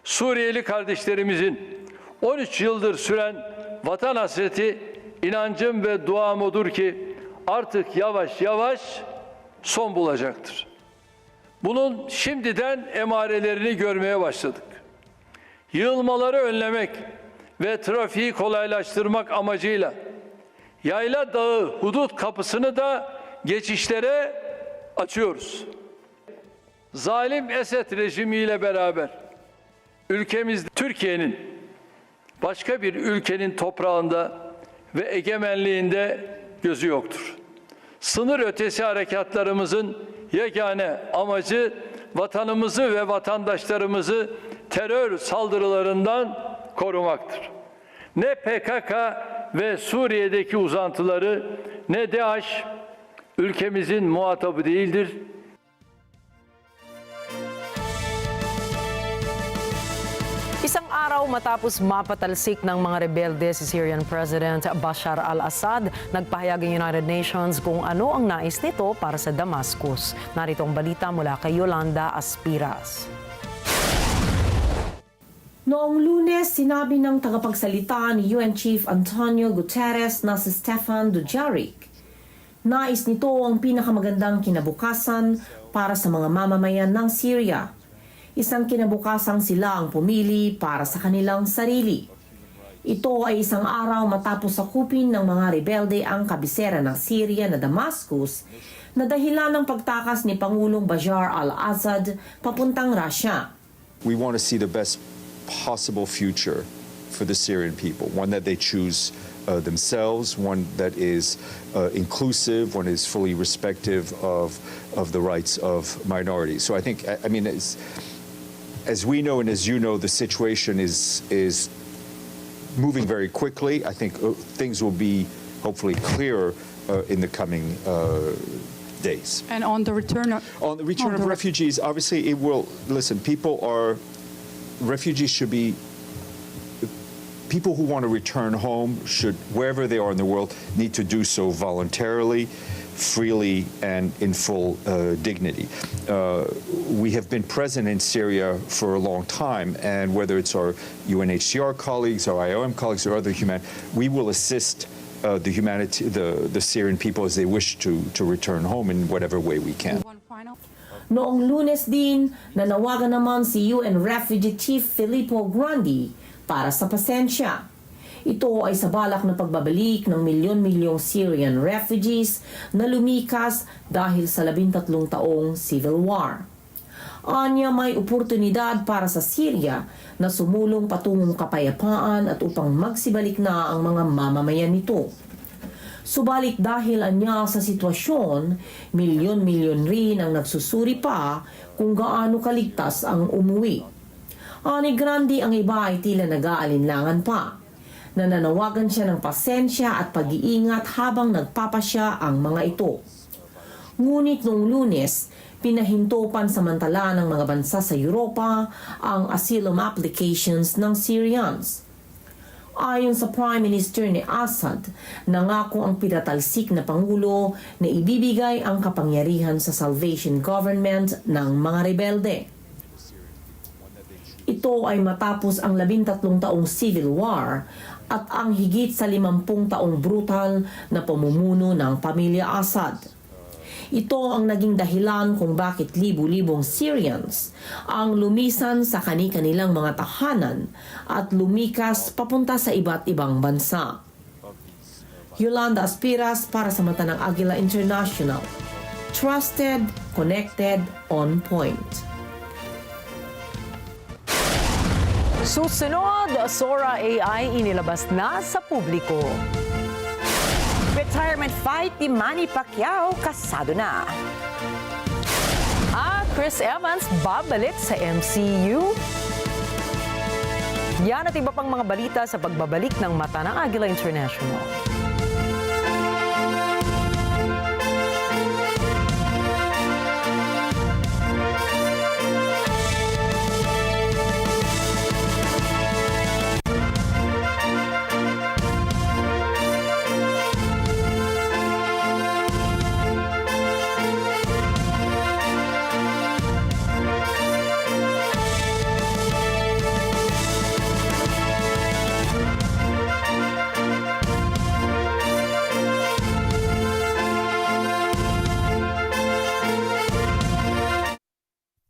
Suriyeli kardeşlerimizin 13 yıldır süren vatan hasreti, inancım ve duam odur ki artık yavaş yavaş son bulacaktır. Bunun şimdiden emarelerini görmeye başladık. Yığılmaları önlemek ve trafiği kolaylaştırmak amacıyla Yayla Dağı hudut kapısını da geçişlere açıyoruz. Zalim Esed rejimiyle beraber ülkemizde Türkiye'nin başka bir ülkenin toprağında ve egemenliğinde gözü yoktur. Sınır ötesi harekatlarımızın yegane amacı vatanımızı ve vatandaşlarımızı terör saldırılarından korumaktır. Ne PKK ve Suriye'deki uzantıları ne DAEŞ ülkemizin muhatabı değildir. Isang araw matapos mapatalsik ng mga rebelde si Syrian President Bashar al-Assad, nagpahayag ang United Nations kung ano ang nais nito para sa Damascus. Narito ang balita mula kay Yolanda Aspiras. Noong Lunes, sinabi ng tagapagsalita ni UN Chief Antonio Guterres na si Stefan Dujarric, nais nito ang pinakamagandang kinabukasan para sa mga mamamayan ng Syria. Isang kinabukasang sila ang pumili para sa kanilang sarili. Ito ay isang araw matapos sakupin ng mga rebelde ang kabisera ng Syria na Damascus na dahilan ng pagtakas ni Pangulong Bashar al-Assad papuntang Russia. We want to see the best possible future for the Syrian people, one that they choose themselves, one that is inclusive, one is fully respective of the rights of minorities. So I think, I mean, as we know and as you know, the situation is moving very quickly. I think things will be hopefully clearer in the coming days. And on the return of Refugees, obviously it will, listen, refugees should be, people who want to return home should, wherever they are in the world, need to do so voluntarily, freely, and in full dignity. We have been present in Syria for a long time, and whether it's our UNHCR colleagues, our IOM colleagues, or other we will assist the Syrian people as they wish to return home in whatever way we can. Noong Lunes din, nanawagan naman si UN Refugee Chief Filippo Grandi para sa pasensya. Ito ay sa balak na pagbabalik ng milyon-milyong Syrian refugees na lumikas dahil sa 13 taong civil war. Anya may oportunidad para sa Syria na sumulong patungong kapayapaan at upang magsibalik na ang mga mamamayan nito. Subalit dahil anya sa sitwasyon, milyon-milyon rin ang nagsusuri pa kung gaano kaligtas ang umuwi. Ani Grandi, ang iba ay tila nag-aalinlangan pa. Nananawagan siya ng pasensya at pag-iingat habang nagpapasya ang mga ito. Ngunit noong Lunes, pinahinto pansamantala ng mga bansa sa Europa ang asylum applications ng Syrians. Ayon sa Prime Minister ni Assad, nangako ang pinatalsik na Pangulo na ibibigay ang kapangyarihan sa salvation government ng mga rebelde. Ito ay matapos ang 13 taong civil war at ang higit sa 50 taong brutal na pamumuno ng pamilya Assad. Ito ang naging dahilan kung bakit libu-libong Syrians ang lumisan sa kani-kanilang mga tahanan at lumikas papunta sa iba't ibang bansa. Yolanda Aspiras para sa mata ng Agila International. Trusted, connected, on point. Susunod, Sora AI inilabas na sa publiko. Retirement fight ni Manny Pacquiao kasado na. Chris Evans babalik sa MCU. Yan at iba pang mga balita sa pagbabalik ng Mata ng Agila International.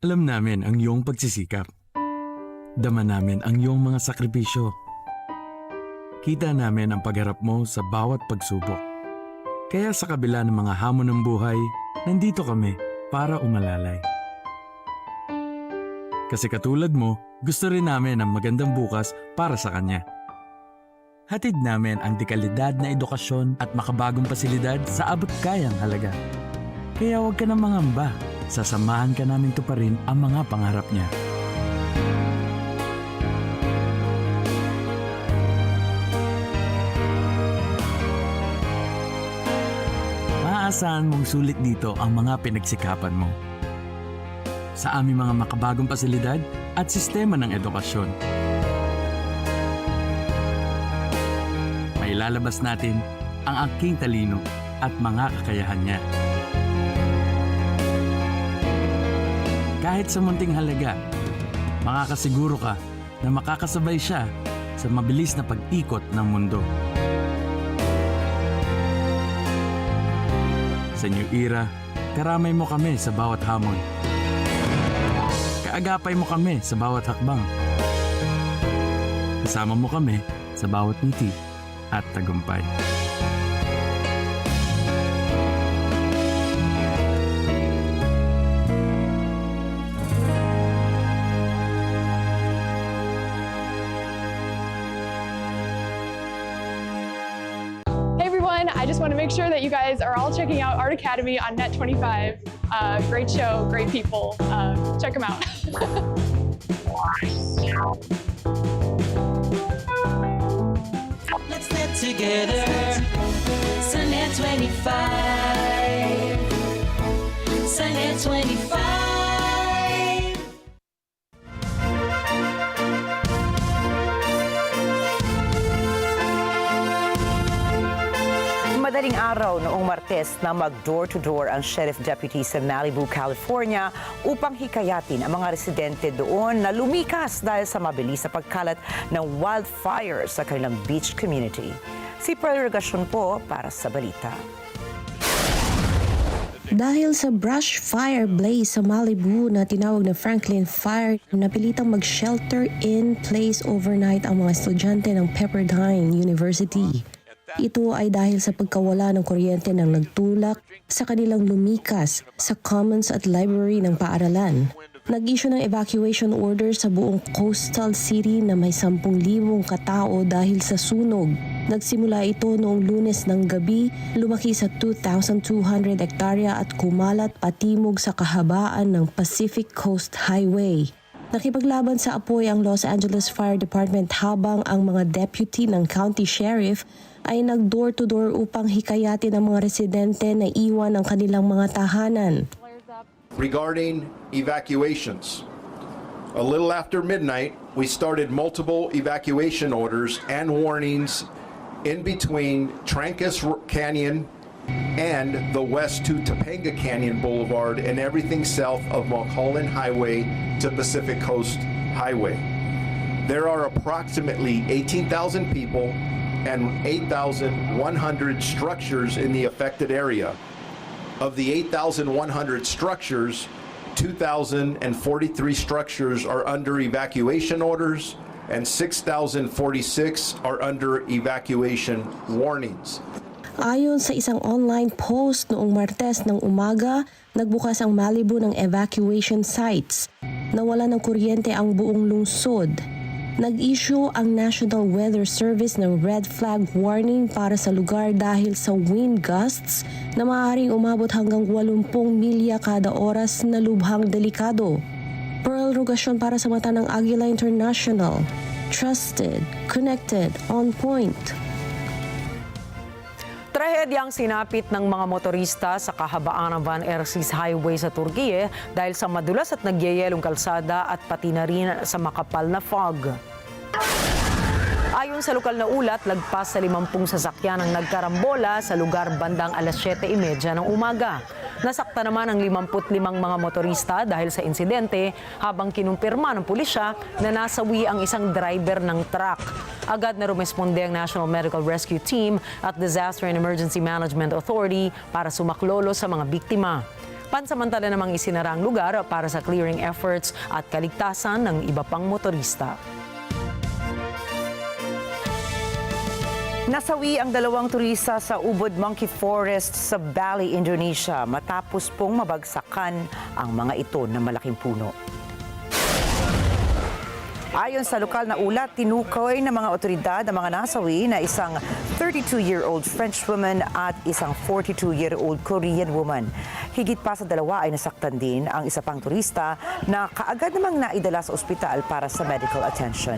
Alam namin ang iyong pagsisikap. Dama namin ang iyong mga sakripisyo. Kita namin ang pagharap mo sa bawat pagsubok. Kaya sa kabila ng mga hamon ng buhay, nandito kami para umalalay. Kasi katulad mo, gusto rin namin ang magandang bukas para sa kanya. Hatid namin ang dekalidad na edukasyon at makabagong pasilidad sa abot kayang halaga. Kaya huwag ka na mangamba. Sasamahan ka namin tuparin ang mga pangarap niya. Maaasahan mong sulit dito ang mga pinagsikapan mo. Sa aming mga makabagong pasilidad at sistema ng edukasyon. Mailalabas natin ang aking talino at mga kakayahan niya. Kahit sa munting halaga, makakasiguro ka na makakasabay siya sa mabilis na pag-ikot ng mundo. Sa new era, karamay mo kami sa bawat hamon. Kaagapay mo kami sa bawat hakbang. Kasama mo kami sa bawat ngiti at tagumpay. just want to make sure that you guys are all checking out Art Academy on Net 25. Great show, great people. Check them out. Let's net together. Sa Net 25. Sa Net 25. Madaling araw noong Martes na mag-door-to-door ang sheriff deputy sa Malibu, California upang hikayatin ang mga residente doon na lumikas dahil sa mabilis na pagkalat ng wildfire sa kanilang beach community. Si Pearl Regasyon po para sa balita. Dahil sa brush fire blaze sa Malibu na tinawag na Franklin Fire, napilitang mag-shelter in place overnight ang mga estudyante ng Pepperdine University. Ito ay dahil sa pagkawala ng kuryente ng nagtulak sa kanilang lumikas sa commons at library ng paaralan. Nag-issue ng evacuation order sa buong coastal city na may 10,000 katao dahil sa sunog. Nagsimula ito noong Lunes ng gabi, lumaki sa 2,200 hektarya at kumalat patimog sa kahabaan ng Pacific Coast Highway. Nakipaglaban sa apoy ang Los Angeles Fire Department habang ang mga deputy ng county sheriff ay nag-door-to-door upang hikayatin ang mga residente na iwan ang kanilang mga tahanan. Regarding evacuations, a little after midnight, we started multiple evacuation orders and warnings in between Trancas Canyon and the west to Topanga Canyon Boulevard and everything south of Mulholland Highway to Pacific Coast Highway. There are approximately 18,000 people and 8,100 structures in the affected area. Of the 8,100 structures, 2,043 structures are under evacuation orders and 6,046 are under evacuation warnings. Ayon sa isang online post noong Martes ng umaga, nagbukas ang Malibu ng evacuation sites. Nawala ng kuryente ang buong lungsod. Nag-issue ang National Weather Service ng red flag warning para sa lugar dahil sa wind gusts na maaaring umabot hanggang 80 milya kada oras na lubhang delikado. Pearl Regasyon para sa mata ng Agila International. Trusted, connected, on point. Trahedyang sinapit ng mga motorista sa kahabaan ng Van Erciyes Highway sa Turkiye dahil sa madulas at nagyayelong kalsada at pati na rin sa makapal na fog. Ayon sa lokal na ulat, lagpas sa 50 sasakyan ang nagkarambola sa lugar bandang alas 7:30 ng umaga. Nasakta naman ang 55 mga motorista dahil sa insidente habang kinumpirma ng pulisya na nasawi ang isang driver ng truck. Agad na rumesponde ang National Medical Rescue Team at Disaster and Emergency Management Authority para sumaklolo sa mga biktima. Pansamantala namang isinara ang lugar para sa clearing efforts at kaligtasan ng iba pang motorista. Nasawi ang 2 turista sa Ubud Monkey Forest sa Bali, Indonesia matapos pong mabagsakan ang mga ito ng malaking puno. Ayon sa lokal na ulat, tinukoy ng mga otoridad ang mga nasawi na isang 32-year-old French woman at isang 42-year-old Korean woman. Higit pa sa dalawa ay nasaktan din ang isa pang turista na kaagad namang naidala sa ospital para sa medical attention.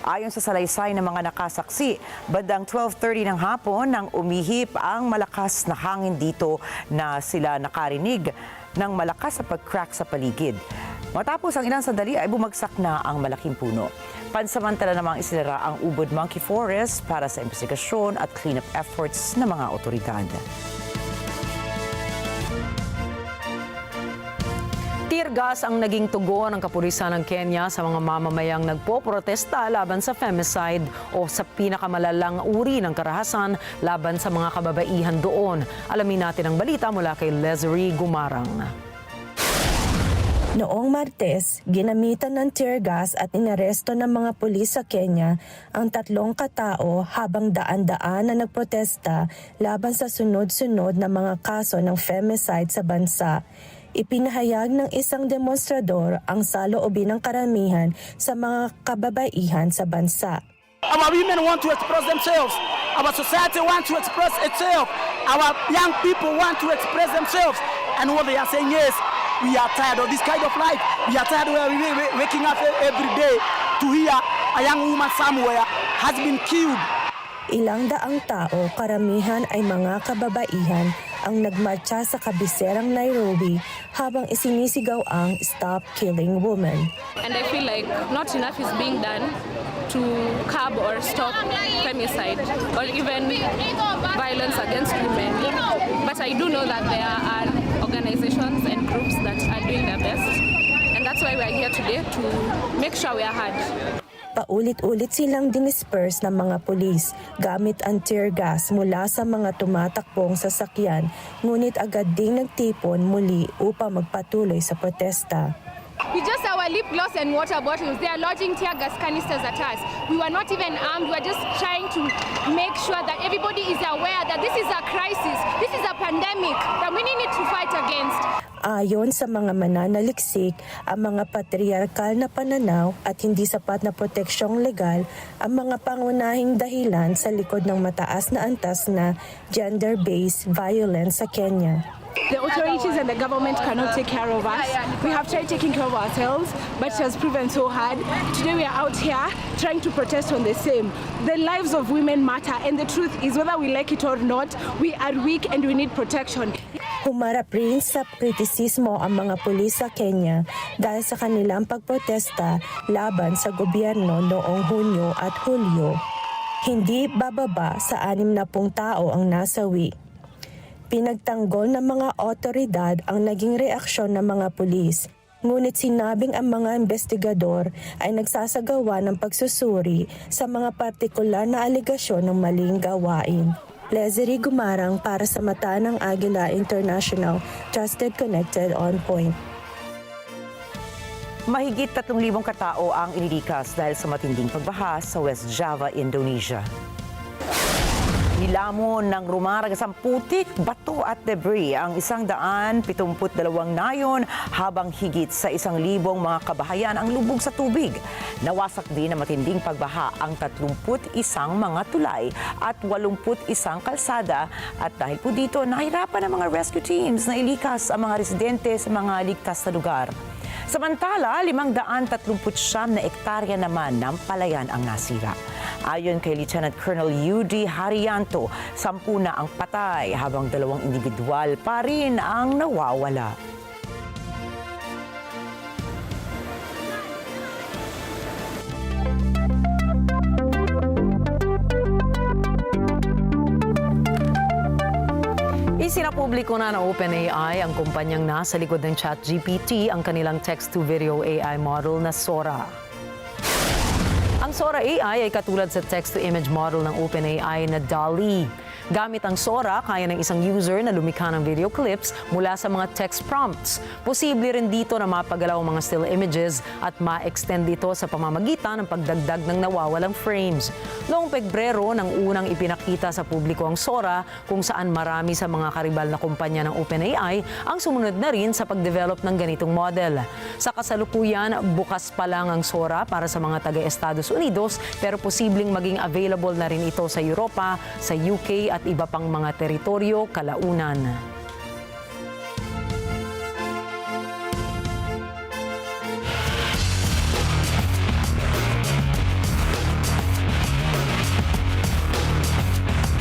Ayon sa salaysay ng mga nakasaksi, bandang 12:30 ng hapon nang umihip ang malakas na hangin dito na sila nakarinig ng malakas na pag-crack sa paligid. Matapos ang ilang sandali ay bumagsak na ang malaking puno. Pansamantala namang isinara ang Ubud Monkey Forest para sa investigasyon at cleanup efforts ng mga otoridad. Tear gas ang naging tugon ng kapulisan ng Kenya sa mga mamamayang nagpoprotesta laban sa femicide o sa pinakamalalang uri ng karahasan laban sa mga kababaihan doon. Alamin natin ang balita mula kay Leslie Gumarang. Noong Martes, ginamitan ng tear gas at inaresto ng mga pulis sa Kenya ang 3 katao habang daan-daan na nagprotesta laban sa sunod-sunod na mga kaso ng femicide sa bansa. Ipinahayag ng isang demonstrador ang saloobin ng karamihan sa mga kababaihan sa bansa. Our women want to express themselves. Our society wants to express itself. Our young people want to express themselves. And what they are saying is, we are tired of this kind of life. We are tired of waking up every day to hear a young woman somewhere has been killed. Ilang daang tao, karamihan ay mga kababaihan, ang nagmarcha sa kabiserang Nairobi habang isinisigaw ang Stop Killing Women. And I feel like not enough is being done to curb or stop femicide or even violence against women. But I do know that there are organizations and groups that are doing their best. And that's why we are here today to make sure we are heard. Paulit-ulit silang dinisperse ng mga pulis gamit ang tear gas mula sa mga tumatakbong sasakyan, ngunit agad ding nagtipon muli upang magpatuloy sa protesta. We just our lip gloss and water bottles. They are lodging tear gas canisters at us. We were not even armed. We were just trying to make sure that everybody is aware that this is a crisis. This is a pandemic that we need to fight against. Ayon sa mga mananaliksik, ang mga patriarkal na pananaw at hindi sapat na proteksyong legal ang mga pangunahing dahilan sa likod ng mataas na antas na gender-based violence sa Kenya. The authorities and the government cannot take care of us. We have tried taking care of ourselves, but it has proven so hard. Today we are out here trying to protest on the same. The lives of women matter, and the truth is, whether we like it or not, we are weak and we need protection. Humarap rin sa kritisismo ang mga pulis sa Kenya dahil sa kanilang pagprotesta laban sa gobyerno noong Hunyo at Hulyo. Hindi bababa sa 60 tao ang nasawi. Pinagtanggol ng mga otoridad ang naging reaksyon ng mga pulis. Ngunit sinabing ang mga investigador ay nagsasagawa ng pagsusuri sa mga partikular na aligasyon ng maling gawain. Plezery Gumarang para sa Mata ng Agila International, Trusted, Connected, On Point. Mahigit 3,000 katao ang inilikas dahil sa matinding pagbaha sa West Java, Indonesia. Nilamon ng rumaragasang putik, bato at debris ang 172 nayon habang higit sa 1,000 mga kabahayan ang lubog sa tubig. Nawasak din ng matinding pagbaha ang 31 mga tulay at 81 kalsada at dahil po dito nahirapan ang mga rescue teams na ilikas ang mga residente sa mga ligtas na lugar. Samantala, 539 na ektarya naman ng palayan ang nasira. Ayon kay Lieutenant Colonel UD Harianto, 10 na ang patay habang 2 individual pa rin ang nawawala. Isinapubliko na ng OpenAI ang kumpanyang nasa likod ng ChatGPT ang kanilang text-to-video AI model na Sora. Ang Sora AI ay katulad sa text-to-image model ng OpenAI na DALL-E. Gamit ang Sora, kaya ng isang user na lumikha ng video clips mula sa mga text prompts. Posible rin dito na mapagalaw ang mga still images at ma-extend dito sa pamamagitan ng pagdagdag ng nawawalang frames. Noong Pebrero nang unang ipinakita sa publiko ang Sora, kung saan marami sa mga karibal na kumpanya ng OpenAI ang sumunod na rin sa pag-develop ng ganitong model. Sa kasalukuyan, bukas pa lang ang Sora para sa mga taga-Estados Unidos pero posibleng maging available na rin ito sa Europa, sa UK at iba pang mga teritoryo kalaunan.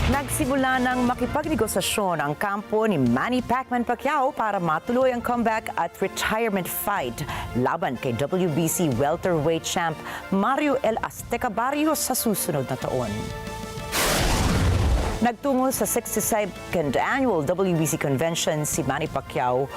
Nagsimula ng makipagnegosasyon ang kampo ni Manny Pacquiao para matuloy ang comeback at retirement fight laban kay WBC welterweight champ Mario El Azteca Barrios sa susunod na taon. Nagtungo sa 62nd Annual WBC Convention si Manny Pacquiao,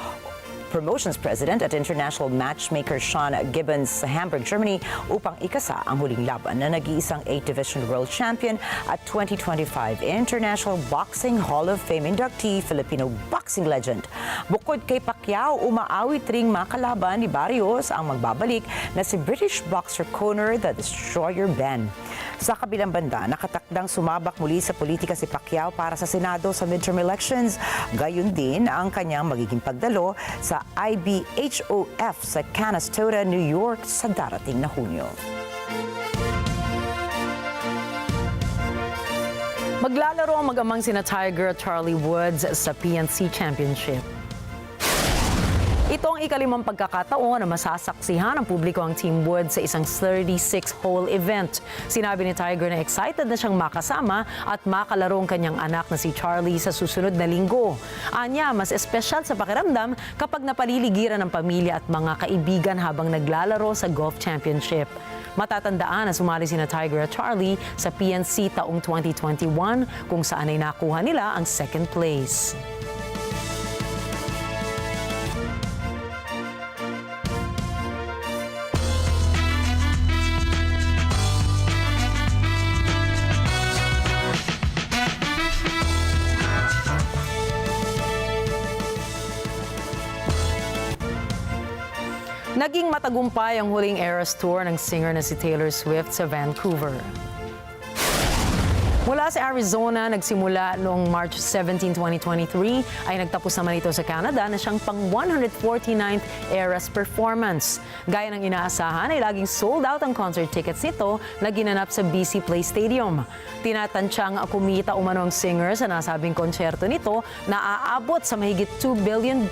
Promotions President at International Matchmaker Sean Gibbons sa Hamburg, Germany upang ikasa ang huling laban na nag-iisang 8th Division World Champion at 2025 International Boxing Hall of Fame inductee, Filipino boxing legend. Bukod kay Pacquiao, umaawit ring makalaban ni Barrios ang magbabalik na si British boxer Conor the Destroyer Ben. Sa kabilang banda, nakatakdang sumabak muli sa politika si Pacquiao para sa Senado sa midterm elections. Gayon din ang kanyang magiging pagdalo sa IBHOF sa Canastota, New York sa darating na Hunyo. Maglalaro ang mag-amang sina Tiger at Charlie Woods sa PNC Championship. Ito ang ikalimang pagkakataon na masasaksihan ng publiko ang Team Woods sa isang 36-hole event. Sinabi ni Tiger na excited na siyang makasama at makalaro ang kanyang anak na si Charlie sa susunod na linggo. Anya, mas espesyal sa pakiramdam kapag napaliligiran ng pamilya at mga kaibigan habang naglalaro sa Golf Championship. Matatandaan na sumali sina Tiger at Charlie sa PNC taong 2021 kung saan ay nakuha nila ang second place. Naging matagumpay ang huling Eras Tour ng singer na si Taylor Swift sa Vancouver. Mula sa Arizona, nagsimula noong March 17, 2023, ay nagtapos naman ito sa Canada na siyang pang 149th Eras performance. Gaya ng inaasahan ay laging sold out ang concert tickets nito na ginanap sa BC Place Stadium. Tinatantsyang kumita umano ang singer sa nasabing konsyerto nito na aabot sa mahigit $2 billion.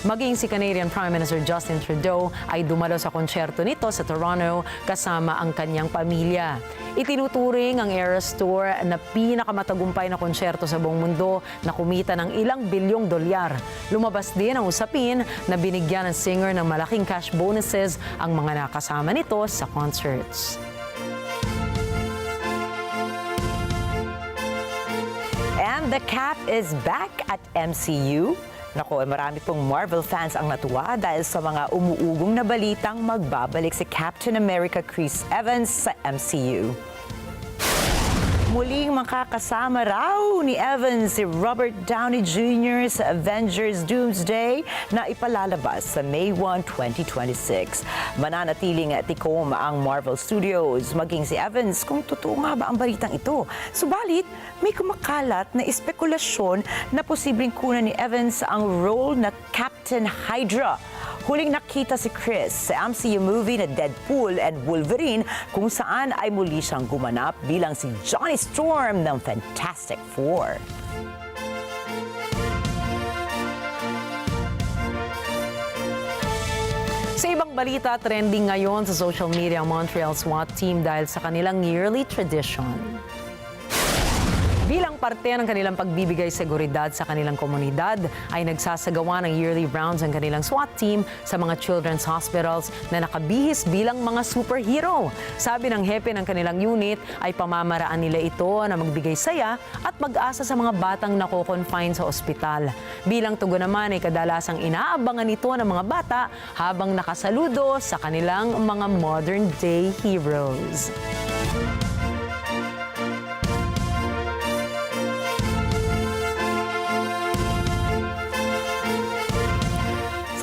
Maging si Canadian Prime Minister Justin Trudeau ay dumalo sa konsyerto nito sa Toronto kasama ang kanyang pamilya. Itinuturing ang Eras Tour na pinakamatagumpay na konsyerto sa buong mundo na kumita ng ilang bilyong dolyar. Lumabas din ang usapin na binigyan ng singer ng malaking cash bonuses ang mga nakasama nito sa concerts. And the cap is back at MCU. Naku, marami pong Marvel fans ang natuwa dahil sa mga umuugong na balitang magbabalik si Captain America Chris Evans sa MCU. Muling makakasama raw ni Evans si Robert Downey Jr. sa Avengers Doomsday na ipalalabas sa May 1, 2026. Mananatiling tikom ang Marvel Studios maging si Evans kung totoo nga ba ang balitang ito. Subalit, may kumakalat na espekulasyon na posibleng kunan ni Evans ang role na Captain Hydra. Huling nakita si Chris sa MCU movie na Deadpool and Wolverine kung saan ay muli siyang gumanap bilang si Johnny Storm ng Fantastic Four. Sa ibang balita, trending ngayon sa social media ang Montreal SWAT team dahil sa kanilang yearly tradition. Bilang parte ng kanilang pagbibigay seguridad sa kanilang komunidad, ay nagsasagawa ng yearly rounds ang kanilang SWAT team sa mga children's hospitals na nakabihis bilang mga superhero. Sabi ng hepe ng kanilang unit ay pamamaraan nila ito na magbigay saya at pag-asa sa mga batang nako-confine sa ospital. Bilang tugon naman ay kadalasang inaabangan ito ng mga bata habang nakasaludo sa kanilang mga modern-day heroes.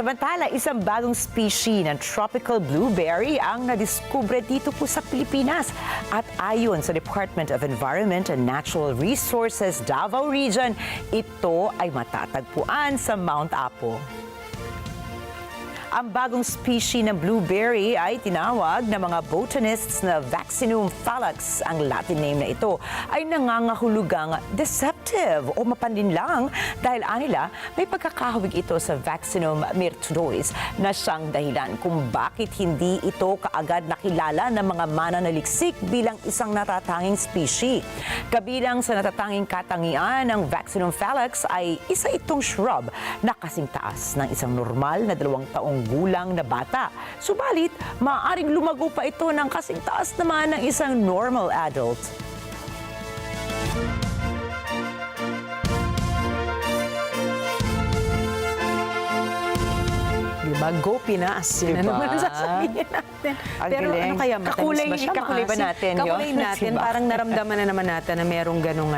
Samantala, isang bagong species ng tropical blueberry ang nadiskubre dito po sa Pilipinas. At ayon sa Department of Environment and Natural Resources Davao Region, ito ay matatagpuan sa Mount Apo. Ang bagong species ng blueberry ay tinawag ng mga botanists na Vaccinum phallax. Ang Latin name na ito ay nangangahulugang deceptive o mapanlinlang dahil anila may pagkakahawig ito sa Vaccinum myrtodois na siyang dahilan kung bakit hindi ito kaagad nakilala ng mga mananaliksik bilang isang natatanging species. Kabilang sa natatanging katangian ng Vaccinum phallax ay isa itong shrub na kasing taas ng isang normal na 2 taong gulang na bata. Subalit, maaaring lumago pa ito ng kasing taas naman ng isang normal adult. Diba? Go Pinas. Yun na naman ang sasabihin natin. Pero ano kaya, matamis ba siya? Kakulay ba natin yun? Kakulay natin. Parang naramdaman na naman natin na merong ganong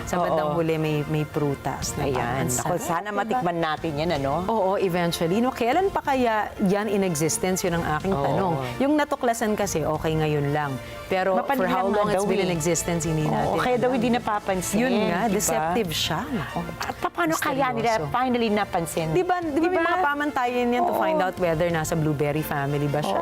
sa bandang huli may prutas. Na ayan. Ako, sana matikman natin yan, ano? Oo, eventually. No, kailan pa kaya yan in existence? Yun ang aking tanong. Yung natuklasan kasi, okay ngayon lang. Pero for how long it's been in existence, hindi natin. Kaya daw hindi napapansin. Yun nga, deceptive siya. At paano kaya nila finally napansin? Di ba may mga pamantayan yan to find out whether nasa blueberry family ba siya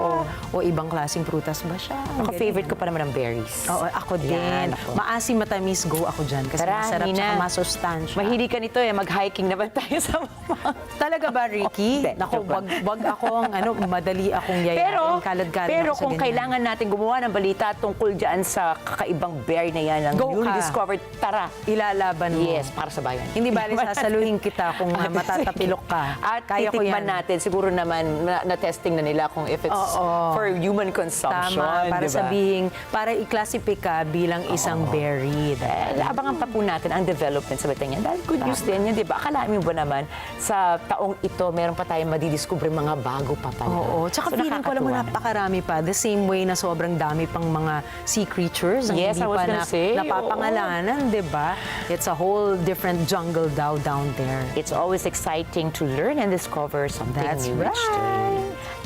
o ibang klaseng prutas ba siya. Ako, favorite ko pa naman ang berries. Oo, ako din. Maasim matamis, go ako dyan. Kasi masarap tsaka masustansya. Mahilig ka nito mag-hiking naman tayo sa mga... Talaga ba, Rikki? Naku, wag akong, madali akong yayain. Kalad-kalad pero ako sa kung ganyan. kailangan natin gumawa ng balita tungkol dyan sa kakaibang berry na yan, ang newly discovered, tara. Ilalaban mo. Yes, para sa bayan. Hindi bali sasaluhin kita kung matatapilok ka. At Kaya ko titikman yan. natin, siguro naman na-testing na nila kung if it's for human consumption. Tama, para diba? sabihin, para i-classify ka bilang isang berry. Abangan pa po natin ang development sa Batangas. Dahil good news din yan, di ba? Akala mo ba naman, sa taong ito, meron pa tayong madidiscover mga bago pa pala. Oo, tsaka feeling ko alam mo napakarami pa. The same way na sobrang dami pang mga sea creatures. Yes, hindi I was pa gonna say, napapangalanan, di ba? It's a whole different jungle down there. It's always exciting to learn and discover something new each day.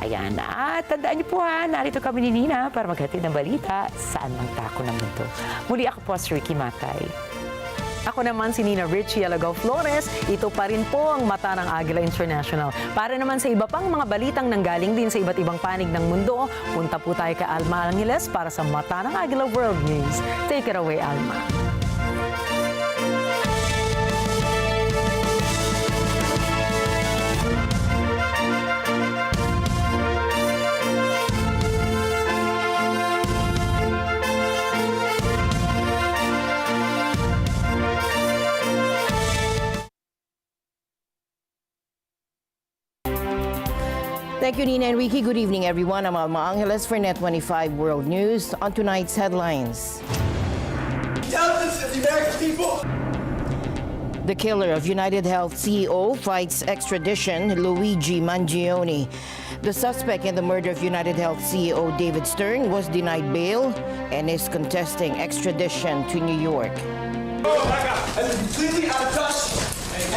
Ayan, at tandaan niyo po narito kami ni Nina para maghatid ng balita saan mang dako ng mundo. Muli ako po si Rikki Mathay. Ako naman si Nina Rikki, Alagao, Flores. Ito pa rin po ang Mata ng Agila International. Para naman sa iba pang mga balitang nanggaling din sa iba't ibang panig ng mundo, punta po tayo kay Alma Angeles para sa Mata ng Agila World News. Take it away, Alma. Thank you, Nina and Rikki. Good evening, everyone. I'm Alma Angeles for Net 25 World News. On tonight's headlines. Intelligence of the American people. The killer of United Health CEO fights extradition, Luigi Mangione. The suspect in the murder of United Health CEO David Stern was denied bail and is contesting extradition to New York. Oh my God, and it's completely out of touch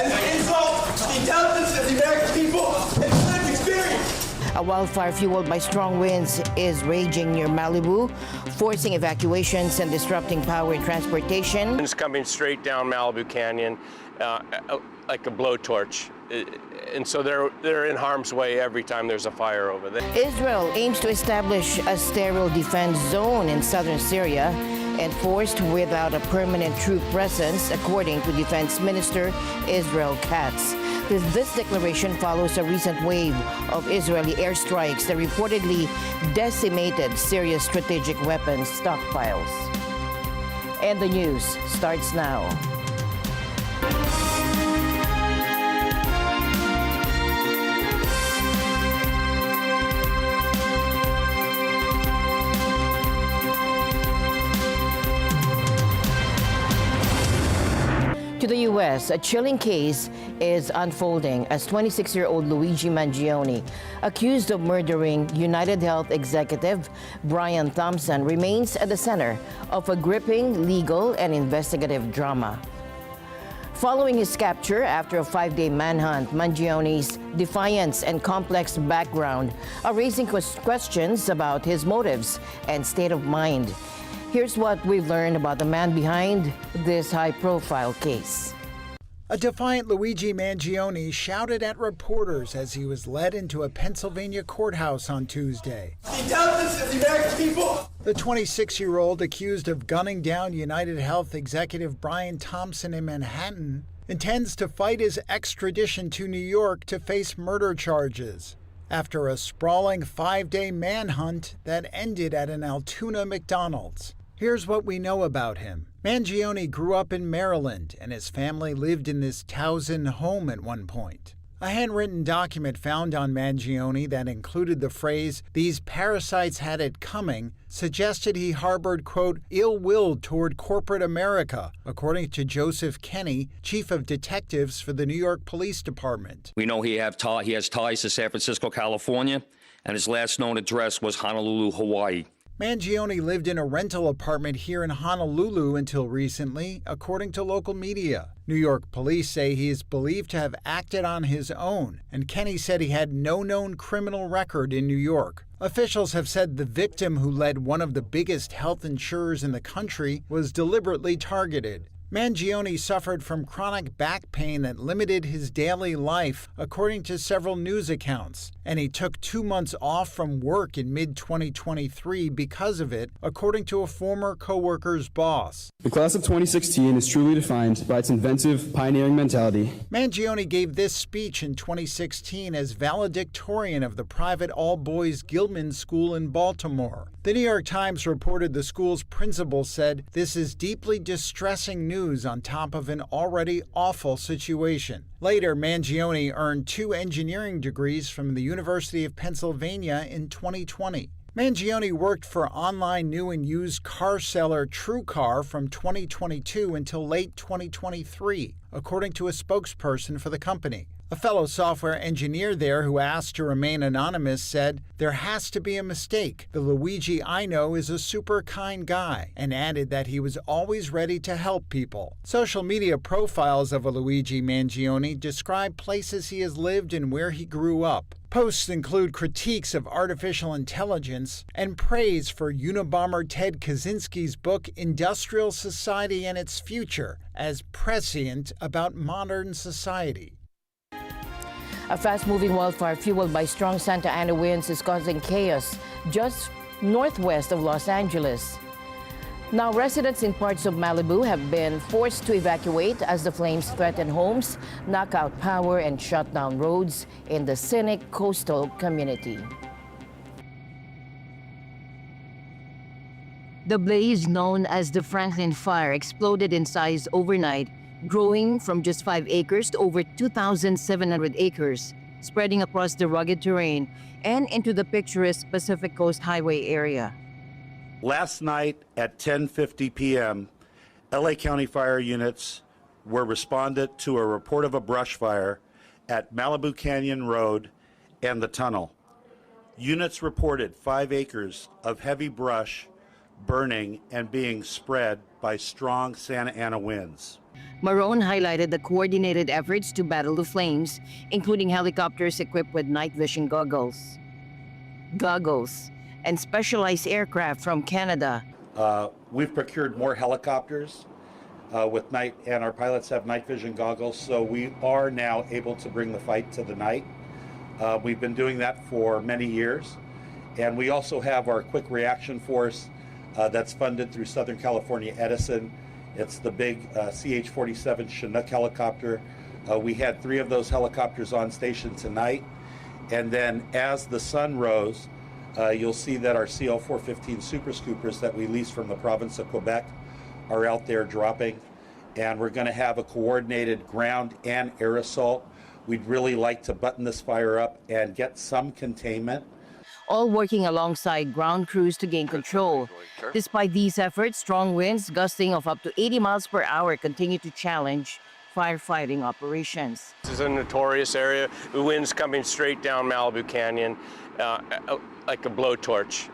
and the insult to the intelligence of the American people and lived experience. A wildfire fueled by strong winds is raging near Malibu, forcing evacuations and disrupting power and transportation. It's coming straight down Malibu Canyon like a blowtorch. And so they're in harm's way every time there's a fire over there. Israel aims to establish a sterile defense zone in southern Syria, enforced without a permanent troop presence, according to Defense Minister Israel Katz. This declaration follows a recent wave of Israeli airstrikes that reportedly decimated Syria's strategic weapons stockpiles. And the news starts now. To the U.S., a chilling case is unfolding as 26-year-old Luigi Mangione, accused of murdering United Health executive Brian Thompson, remains at the center of a gripping legal and investigative drama. Following his capture after a 5-day manhunt, Mangione's defiance and complex background are raising questions about his motives and state of mind. Here's what we've learned about the man behind this high-profile case. A defiant Luigi Mangione shouted at reporters as he was led into a Pennsylvania courthouse on Tuesday. The intelligence of the American people. The 26-year-old accused of gunning down United Health executive Brian Thompson in Manhattan intends to fight his extradition to New York to face murder charges after a sprawling 5-day manhunt that ended at an Altoona McDonald's. Here's what we know about him. Mangione grew up in Maryland, and his family lived in this Towson home at one point. A handwritten document found on Mangione that included the phrase, "These parasites had it coming," suggested he harbored, quote, ill will toward corporate America, according to Joseph Kenny, chief of detectives for the New York Police Department. We know he has ties to San Francisco, California, and his last known address was Honolulu, Hawaii. Mangione lived in a rental apartment here in Honolulu until recently, according to local media. New York police say he is believed to have acted on his own, and Kenny said he had no known criminal record in New York. Officials have said the victim, who led one of the biggest health insurers in the country, was deliberately targeted. Mangione suffered from chronic back pain that limited his daily life, according to several news accounts, and he took 2 months off from work in mid-2023 because of it, according to a former co-worker's boss. The class of 2016 is truly defined by its inventive, pioneering mentality. Mangione gave this speech in 2016 as valedictorian of the private all-boys Gilman School in Baltimore. The New York Times reported the school's principal said, "This is deeply distressing news on top of an already awful situation." Later, Mangione earned 2 engineering degrees from the University of Pennsylvania in 2020. Mangione worked for online new and used car seller TrueCar from 2022 until late 2023, according to a spokesperson for the company. A fellow software engineer there who asked to remain anonymous said, "There has to be a mistake. The Luigi I know is a super kind guy," and added that he was always ready to help people. Social media profiles of a Luigi Mangione describe places he has lived and where he grew up. Posts include critiques of artificial intelligence and praise for Unabomber Ted Kaczynski's book Industrial Society and Its Future as prescient about modern society. A fast-moving wildfire fueled by strong Santa Ana winds is causing chaos just northwest of Los Angeles. Now, residents in parts of Malibu have been forced to evacuate as the flames threaten homes, knock out power, and shut down roads in the scenic coastal community. The blaze, known as the Franklin Fire, exploded in size overnight, growing from just 5 acres to over 2,700 acres, spreading across the rugged terrain and into the picturesque Pacific Coast Highway area. Last night at 10:50 p.m., LA County fire units were responded to a report of a brush fire at Malibu Canyon Road and the tunnel. Units reported 5 acres of heavy brush burning and being spread by strong Santa Ana winds. Marone highlighted the coordinated efforts to battle the flames, including helicopters equipped with night vision goggles, and specialized aircraft from Canada. We've procured more helicopters with night, and our pilots have night vision goggles, so we are now able to bring the fight to the night. We've been doing that for many years, and we also have our quick reaction force that's funded through Southern California Edison. It's the big CH-47 Chinook helicopter. We had 3 of those helicopters on station tonight. And then as the sun rose, you'll see that our CL-415 Super Scoopers that we leased from the province of Quebec are out there dropping. And we're going to have a coordinated ground and air assault. We'd really like to button this fire up and get some containment. All working alongside ground crews to gain control. Despite these efforts, strong winds gusting of up to 80 miles per hour continue to challenge firefighting operations. This is a notorious area. The wind's coming straight down Malibu Canyon like a blowtorch.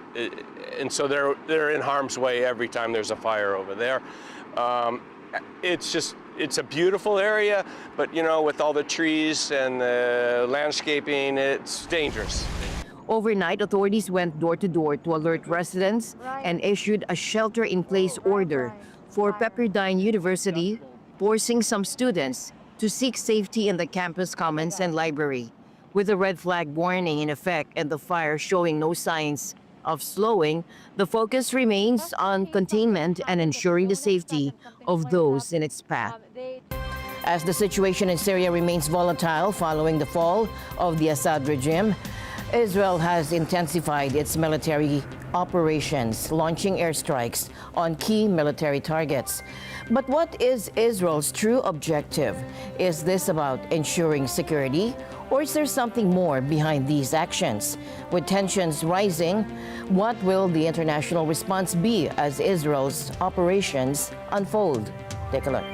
And so they're in harm's way every time there's a fire over there. It's a beautiful area, but you know, with all the trees and the landscaping, it's dangerous. Overnight, authorities went door to door to alert residents and issued a shelter-in-place order for Pepperdine University, forcing some students to seek safety in the campus commons and library. With a red flag warning in effect and the fire showing no signs of slowing, the focus remains on containment and ensuring the safety of those in its path. As the situation in Syria remains volatile following the fall of the Assad regime, Israel has intensified its military operations, launching airstrikes on key military targets. But what is Israel's true objective? Is this about ensuring security, or is there something more behind these actions? With tensions rising, what will the international response be as Israel's operations unfold? Take a look.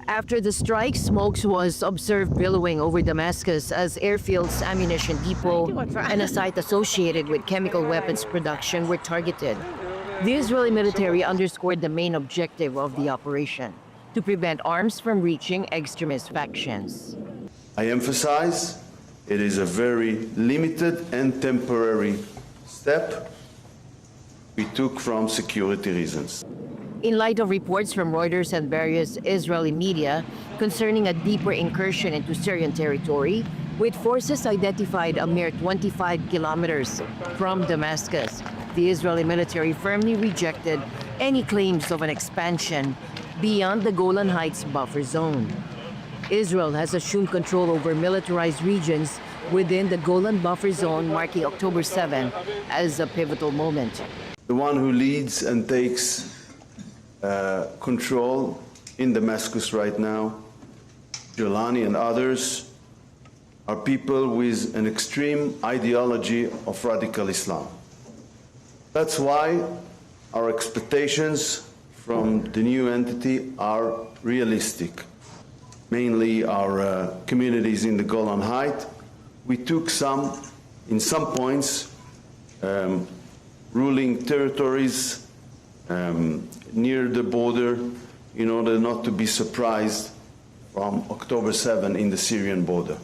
After the strike, smoke was observed billowing over Damascus as airfield's ammunition depot and a site associated with chemical weapons production were targeted. The Israeli military underscored the main objective of the operation, to prevent arms from reaching extremist factions. I emphasize it is a very limited and temporary step we took from security reasons. in light of reports from Reuters and various Israeli media concerning a deeper incursion into Syrian territory, with forces identified a mere 25 kilometers from Damascus. The Israeli military firmly rejected any claims of an expansion beyond the Golan Heights buffer zone. Israel has assumed control over militarized regions within the Golan buffer zone, marking October 7 as a pivotal moment. The one who leads and takes control in Damascus right now, Jolani and others, are people with an extreme ideology of radical Islam. That's why our expectations from the new entity are realistic. Mainly our communities in the Golan Heights. We took in some points, ruling territories near the border in order not to be surprised from October 7 in the Syrian border.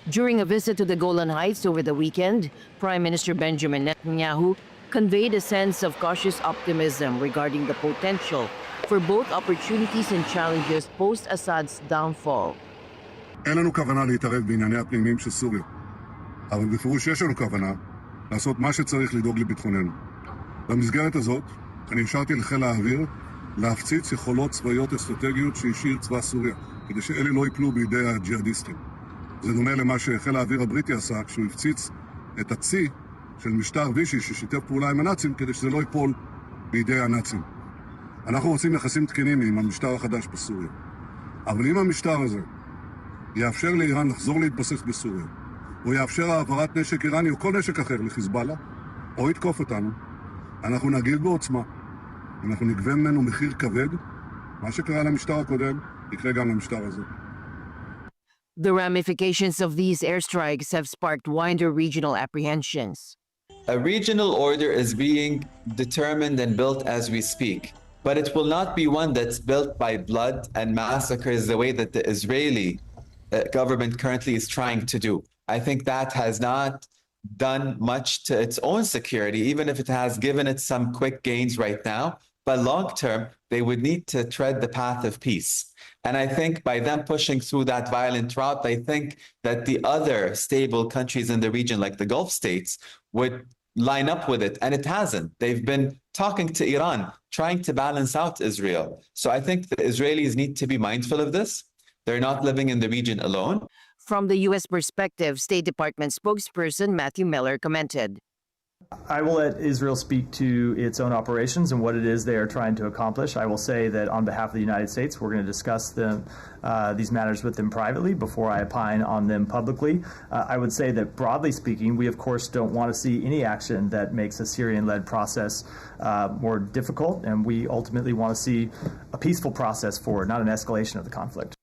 During a visit to the Golan Heights over the weekend, Prime Minister Benjamin Netanyahu conveyed a sense of cautious optimism regarding the potential for both opportunities and challenges post-Assad's downfall. אין לנו כוונה להתערב בענייני הפנימיים של סוריה, אבל בפירוש יש לנו כוונה לעשות מה שצריך לדאוג לביטחוננו. במסגרת הזאת, אני השארתי לחיל האוויר להפציץ יכולות צבאיות אסטרטגיות שהשאיר צבא סוריה, כדי שאלה לא ייפלו בידי הג'יהאדיסטים. זה דומה למה שחיל האוויר הבריטי עשה כשהוא הפציץ את הצי של משטר וישי ששיתף פעולה עם הנאצים, כדי שזה לא ייפול בידי הנאצים. אנחנו רוצים יחסים תקינים עם המשטר החדש בסוריה. אבל אם המשטר הזה יאפשר לאיראן לחזור להתבסס בסוריה, או יאפשר העברת נשק איראני או כל נשק אחר לחיזבאללה, או יתקוף אותנו, אנחנו נגיב בעוצמה. אנחנו נגבה ממנו מחיר כבד. מה שקרה למשטר הקודם, יקרה גם למשטר הזה. The ramifications of these airstrikes have sparked wider regional apprehensions. A regional order is being determined and built as we speak, but it will not be one that's built by blood and massacres the way that the Israeli government currently is trying to do. I think that has not done much to its own security, even if it has given it some quick gains right now. But long term, they would need to tread the path of peace. And I think by them pushing through that violent route, I think that the other stable countries in the region, like the Gulf states, would line up with it. And it hasn't. They've been talking to Iran, trying to balance out Israel. So I think the Israelis need to be mindful of this. They're not living in the region alone. From the U.S. perspective, State Department spokesperson Matthew Miller commented. I will let Israel speak to its own operations and what it is they are trying to accomplish. I will say that on behalf of the United States, we're going to discuss these matters with them privately before I opine on them publicly. I would say that broadly speaking, we of course don't want to see any action that makes a Syrian-led process more difficult, and we ultimately want to see a peaceful process forward, not an escalation of the conflict.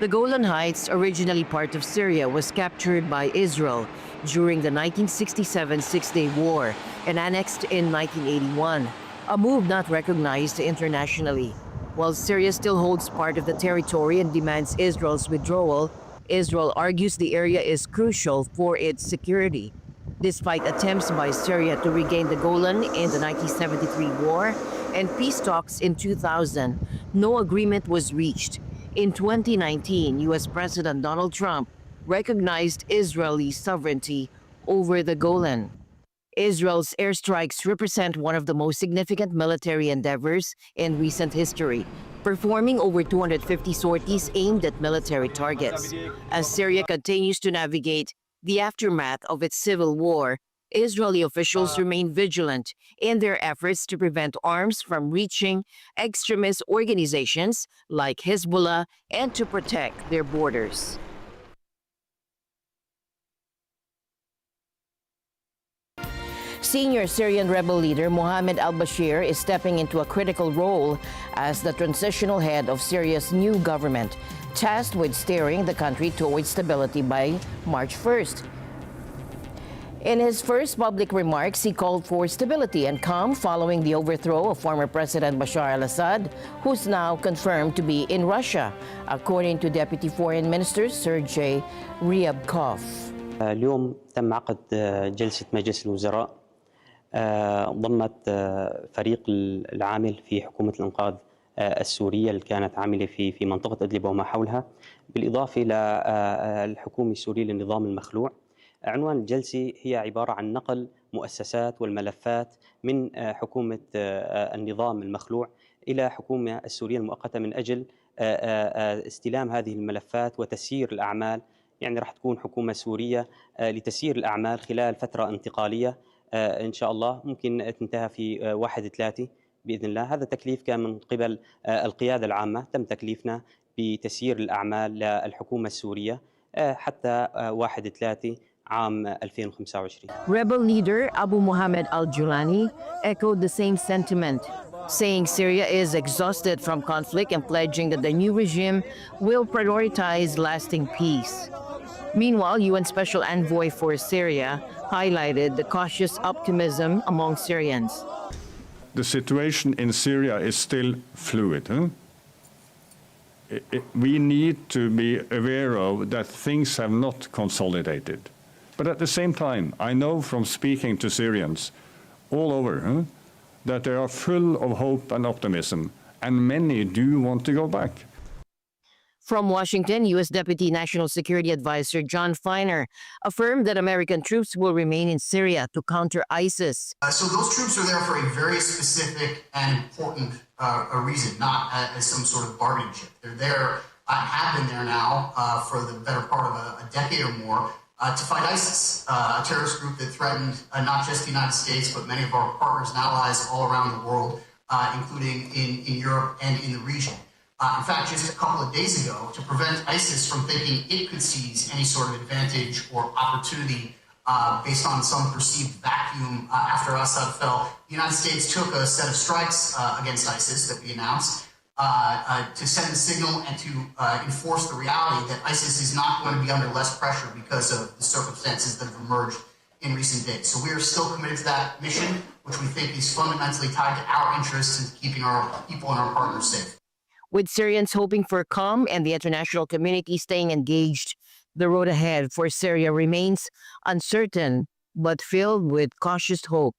The Golan Heights, originally part of Syria, was captured by Israel during the 1967 Six-Day War and annexed in 1981, a move not recognized internationally. While Syria still holds part of the territory and demands Israel's withdrawal, Israel argues the area is crucial for its security. Despite attempts by Syria to regain the Golan in the 1973 war and peace talks in 2000, no agreement was reached. In 2019, U.S. President Donald Trump recognized Israeli sovereignty over the Golan. Israel's airstrikes represent one of the most significant military endeavors in recent history, performing over 250 sorties aimed at military targets. As Syria continues to navigate the aftermath of its civil war, Israeli officials remain vigilant in their efforts to prevent arms from reaching extremist organizations like Hezbollah and to protect their borders. Senior Syrian rebel leader Mohammed al-Bashir is stepping into a critical role as the transitional head of Syria's new government, tasked with steering the country towards stability by March 1st. In his first public remarks, he called for stability and calm following the overthrow of former President Bashar al-Assad, who's now confirmed to be in Russia, according to Deputy Foreign Minister Sergei Ryabkov. اليوم تم عقد جلسة مجلس الوزراء ضمت فريق العامل في حكومة الإنقاذ السورية اللي كانت عاملة في منطقة إدلب وما حولها، بالإضافة إلى الحكومة السورية للنظام المخلوع. عنوان الجلسة هي عبارة عن نقل مؤسسات والملفات من حكومة النظام المخلوع إلى حكومة السورية المؤقتة من أجل استلام هذه الملفات وتسيير الأعمال. يعني راح تكون حكومة سورية لتسيير الأعمال خلال فترة انتقالية إن شاء الله ممكن تنتهي في 1/3 بإذن الله. هذا تكليف كان من قبل القيادة العامة، تم تكليفنا بتسيير الأعمال للحكومة السورية حتى 1/3 عام 2025. Rebel leader Abu Mohammed al-Julani echoed the same sentiment, saying Syria is exhausted from conflict and pledging that the new regime will prioritize lasting peace. Meanwhile, UN Special Envoy for Syria highlighted the cautious optimism among Syrians. The situation in Syria is still fluid. We need to be aware of that things have not consolidated. But at the same time, I know from speaking to Syrians all over that they are full of hope and optimism, and many do want to go back. From Washington, U.S. Deputy National Security Advisor John Feiner affirmed that American troops will remain in Syria to counter ISIS. So those troops are there for a very specific and important reason, not as some sort of bargaining chip. They're there, have been there now for the better part of a decade or more to fight ISIS, a terrorist group that threatened not just the United States, but many of our partners and allies all around the world, including in Europe and in the region. In fact, just a couple of days ago, to prevent ISIS from thinking it could seize any sort of advantage or opportunity based on some perceived vacuum after Assad fell, the United States took a set of strikes against ISIS that we announced to send a signal and to enforce the reality that ISIS is not going to be under less pressure because of the circumstances that have emerged in recent days. So we are still committed to that mission, which we think is fundamentally tied to our interests in keeping our people and our partners safe. With Syrians hoping for calm and the international community staying engaged, the road ahead for Syria remains uncertain but filled with cautious hope.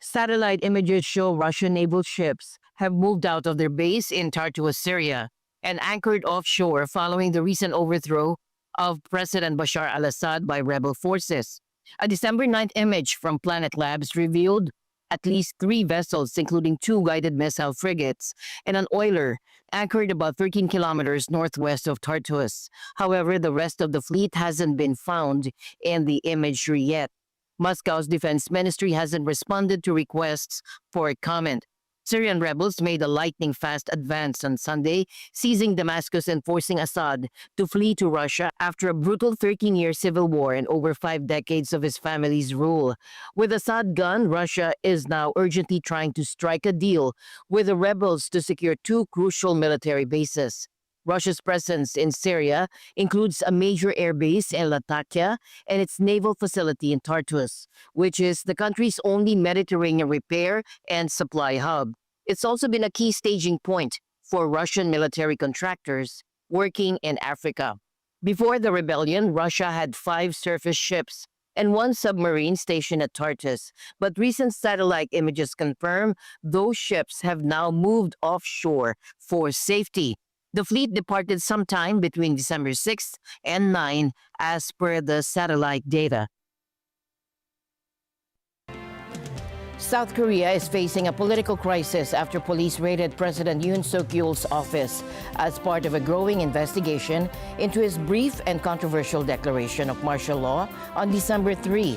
Satellite images show Russian naval ships have moved out of their base in Tartus, Syria, and anchored offshore following the recent overthrow of President Bashar al-Assad by rebel forces. A December 9th image from Planet Labs revealed at least 3 vessels, including 2 guided missile frigates and an oiler, anchored about 13 kilometers northwest of Tartus. However, the rest of the fleet hasn't been found in the imagery yet. Moscow's defense ministry hasn't responded to requests for comment. Syrian rebels made a lightning-fast advance on Sunday, seizing Damascus and forcing Assad to flee to Russia after a brutal 13-year civil war and over 5 decades of his family's rule. With Assad gone, Russia is now urgently trying to strike a deal with the rebels to secure 2 crucial military bases. Russia's presence in Syria includes a major airbase in Latakia and its naval facility in Tartus, which is the country's only Mediterranean repair and supply hub. It's also been a key staging point for Russian military contractors working in Africa. Before the rebellion, Russia had 5 surface ships and 1 submarine stationed at Tartus, but recent satellite images confirm those ships have now moved offshore for safety. The fleet departed sometime between December 6th and 9 as per the satellite data. South Korea is facing a political crisis after police raided President Yoon Suk-yeol's office as part of a growing investigation into his brief and controversial declaration of martial law on December 3.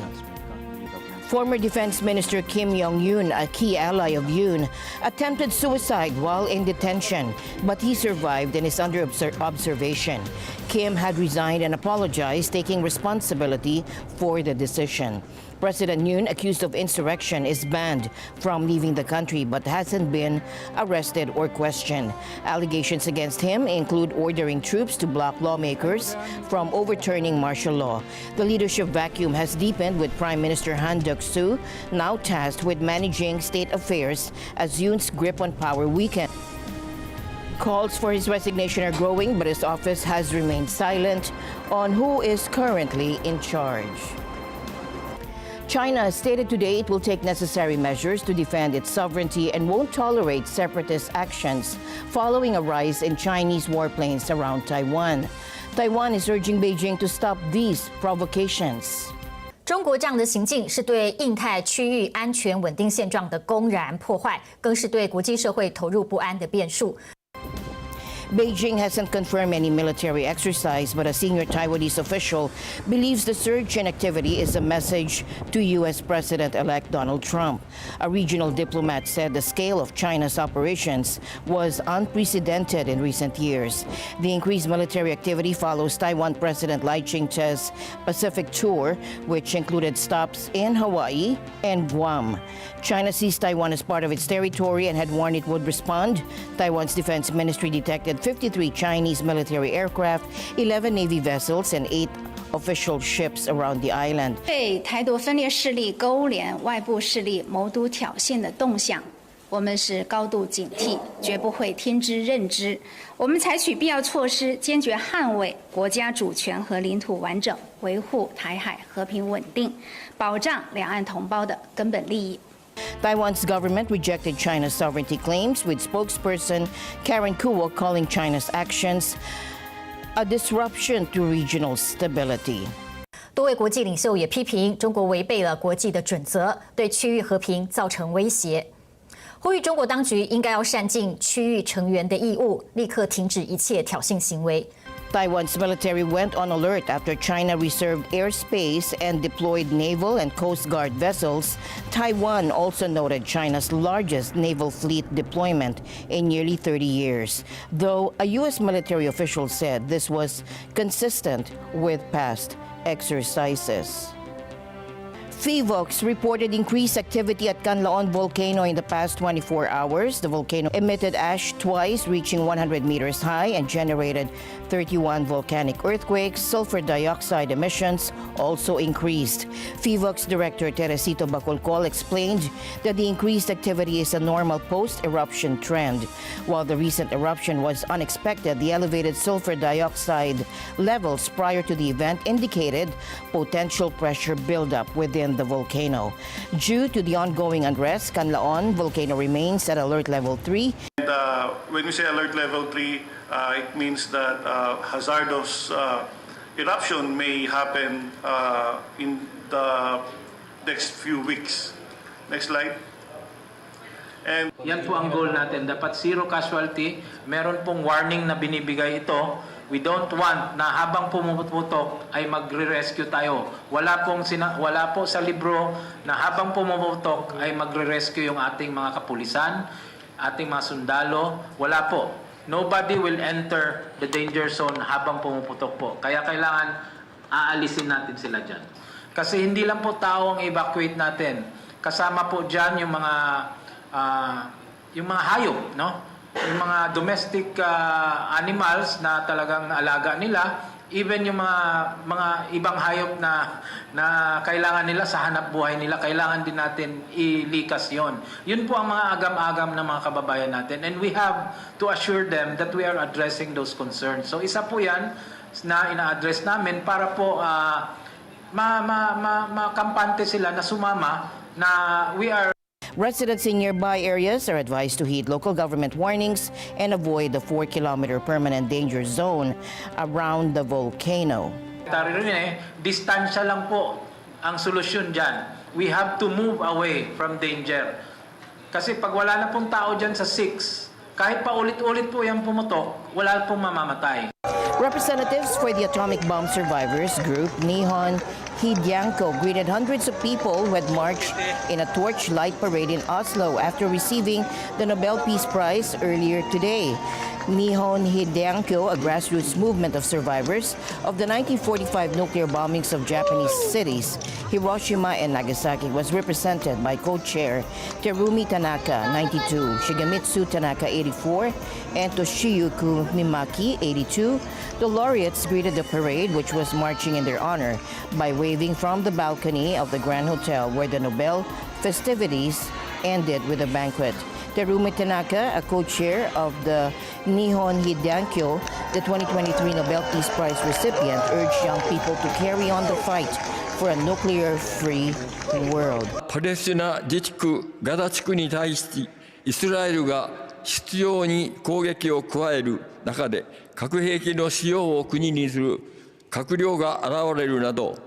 Former Defense Minister Kim Yong-yoon, a key ally of Yoon, attempted suicide while in detention, but he survived and is under observation. Kim had resigned and apologized, taking responsibility for the decision. President Yoon, accused of insurrection, is banned from leaving the country but hasn't been arrested or questioned. Allegations against him include ordering troops to block lawmakers from overturning martial law. The leadership vacuum has deepened with Prime Minister Han Duck-soo now tasked with managing state affairs as Yoon's grip on power weakens. Calls for his resignation are growing, but his office has remained silent on who is currently in charge. China has stated today it will take necessary measures to defend its sovereignty and won't tolerate separatist actions following a rise in Chinese warplanes around Taiwan. Taiwan is urging Beijing to stop these provocations. 中国这样的行径是对印太区域安全稳定现状的公然破坏，更是对国际社会投入不安的变数。 Beijing hasn't confirmed any military exercise, but a senior Taiwanese official believes the surge in activity is a message to U.S. President-elect Donald Trump. A regional diplomat said the scale of China's operations was unprecedented in recent years. The increased military activity follows Taiwan President Lai Ching-te's Pacific tour, which included stops in Hawaii and Guam. China sees Taiwan as part of its territory and had warned it would respond. Taiwan's defense ministry detected 53 Chinese military aircraft, 11 Navy vessels, and 8 official ships around the island. 对台独分裂势力勾连外部势力谋独挑衅的动向，我们是高度警惕，绝不会听之任之。我们采取必要措施，坚决捍卫国家主权和领土完整，维护台海和平稳定，保障两岸同胞的根本利益。 Taiwan's government rejected China's sovereignty claims, with spokesperson Karen Kuo calling China's actions a disruption to regional stability. 多位国际领袖也批评中国违背了国际的准则，对区域和平造成威胁，呼吁中国当局应该要善尽区域成员的义务，立刻停止一切挑衅行为。 Taiwan's military went on alert after China reserved airspace and deployed naval and coast guard vessels. Taiwan also noted China's largest naval fleet deployment in nearly 30 years, though a U.S. military official said this was consistent with past exercises. FIVOX reported increased activity at Canlaon volcano in the past 24 hours. The volcano emitted ash twice, reaching 100 meters high, and generated 31 volcanic earthquakes. Sulfur dioxide emissions also increased. FIVOX Director Teresito Bacolcol explained that the increased activity is a normal post-eruption trend. While the recent eruption was unexpected, the elevated sulfur dioxide levels prior to the event indicated potential pressure buildup within the volcano. Due to the ongoing unrest, Canlaon volcano remains at alert level 3. And, when we say alert level 3, it means that hazardous eruption may happen in the next few weeks. Next slide. And yan po ang goal natin. Dapat zero casualty. Meron pong warning na binibigay ito. We don't want na habang pumuputok ay magre-rescue tayo. Wala po sa libro na habang pumuputok ay magre-rescue yung ating mga kapulisan, ating mga sundalo. Wala po. Nobody will enter the danger zone habang pumuputok po. Kaya kailangan aalisin natin sila dyan. Kasi hindi lang po tao ang evacuate natin. Kasama po dyan yung mga hayop, no? Yung mga domestic animals na talagang alaga nila, even yung mga ibang hayop na kailangan nila sa hanap buhay nila, kailangan din natin ilikas yon. Yun po ang mga agam-agam ng mga kababayan natin, and we have to assure them that we are addressing those concerns. So isa po yan na ina-address namin para po makampante sila na sumama na we are. Residents in nearby areas are advised to heed local government warnings and avoid the 4-kilometer permanent danger zone around the volcano. Distansya lang po ang solusyon dyan. We have to move away from danger. Kasi pag wala na pong tao dyan sa 6, kahit pa ulit-ulit po yung pumutok, wala pong mamamatay. Representatives for the atomic bomb survivors group Nihon Hidyanko greeted hundreds of people who had marched in a torchlight parade in Oslo after receiving the Nobel Peace Prize earlier today. Nihon Hidyanko, a grassroots movement of survivors of the 1945 nuclear bombings of Japanese cities, Hiroshima and Nagasaki, was represented by co-chair Terumi Tanaka, 92, Shigemitsu Tanaka, 84, and Toshiyuki Mimaki, 82. The laureates greeted the parade, which was marching in their honor, by waving from the balcony of the Grand Hotel, where the Nobel festivities ended with a banquet. Terumi Tanaka, a co-chair of the Nihon Hidankyo, the 2023 Nobel Peace Prize recipient, urged young people to carry on the fight for a nuclear-free world. パレスチナ自治区ガザ地区に対しイスラエルが執拗に攻撃を加える中で核兵器の使用を国にする閣僚が現れるなど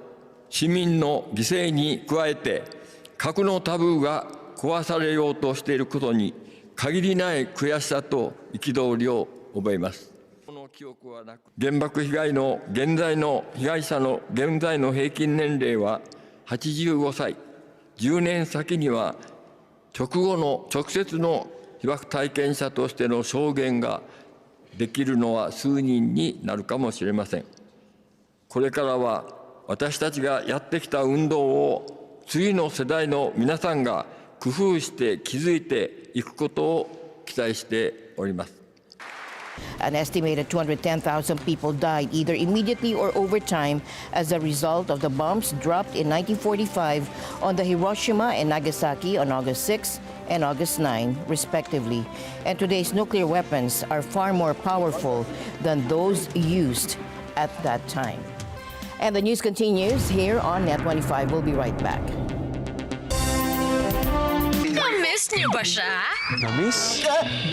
市民の犠牲に加えて核のタブーが壊されようとしていることに限りない悔しさと憤りを覚えます。原爆被害の現在の被害者の現在の平均年齢は85歳。10年先には直接の被爆体験者としての証言ができるのは数人になるかもしれません。これからは私たちがやってきた運動を次の世代の皆さんが工夫して築いていくことを期待しております。An estimated 210,000 people died either immediately or over time as a result of the bombs dropped in 1945 on the Hiroshima and Nagasaki on August 6 and August 9, respectively. And today's nuclear weapons are far more powerful than those used at that time. And the news continues here on Net 25. We'll be right back. Na-miss niyo ba siya? Na-miss?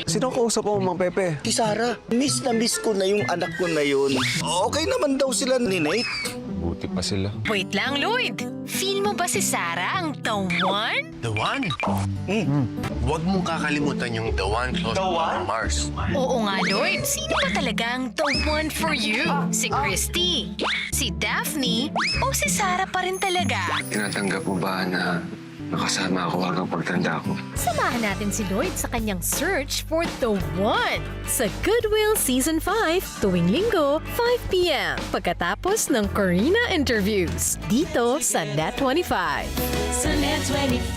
Sino ang kausap mo, Mang Pepe? Si Sarah. Miss na miss ko na yung anak ko na yun. Okay naman daw sila ni Nate. Buti pa sila. Wait lang, Lloyd. Feel mo ba si Sarah ang the one? The one? Huwag mong kakalimutan yung the one close to Mars. Oo nga, Lloyd. Sino ba talaga ang the one for you? Si Christy, si Daphne, o si Sarah pa rin talaga? Tinatanggap mo ba na nakasama ako hanggang pagtanda ko? Samahan natin si Lloyd sa kanyang search for the one sa Goodwill Season 5 tuwing linggo, 5 p.m. pagkatapos ng Corina interviews dito sa Net 25. Sa Net 25.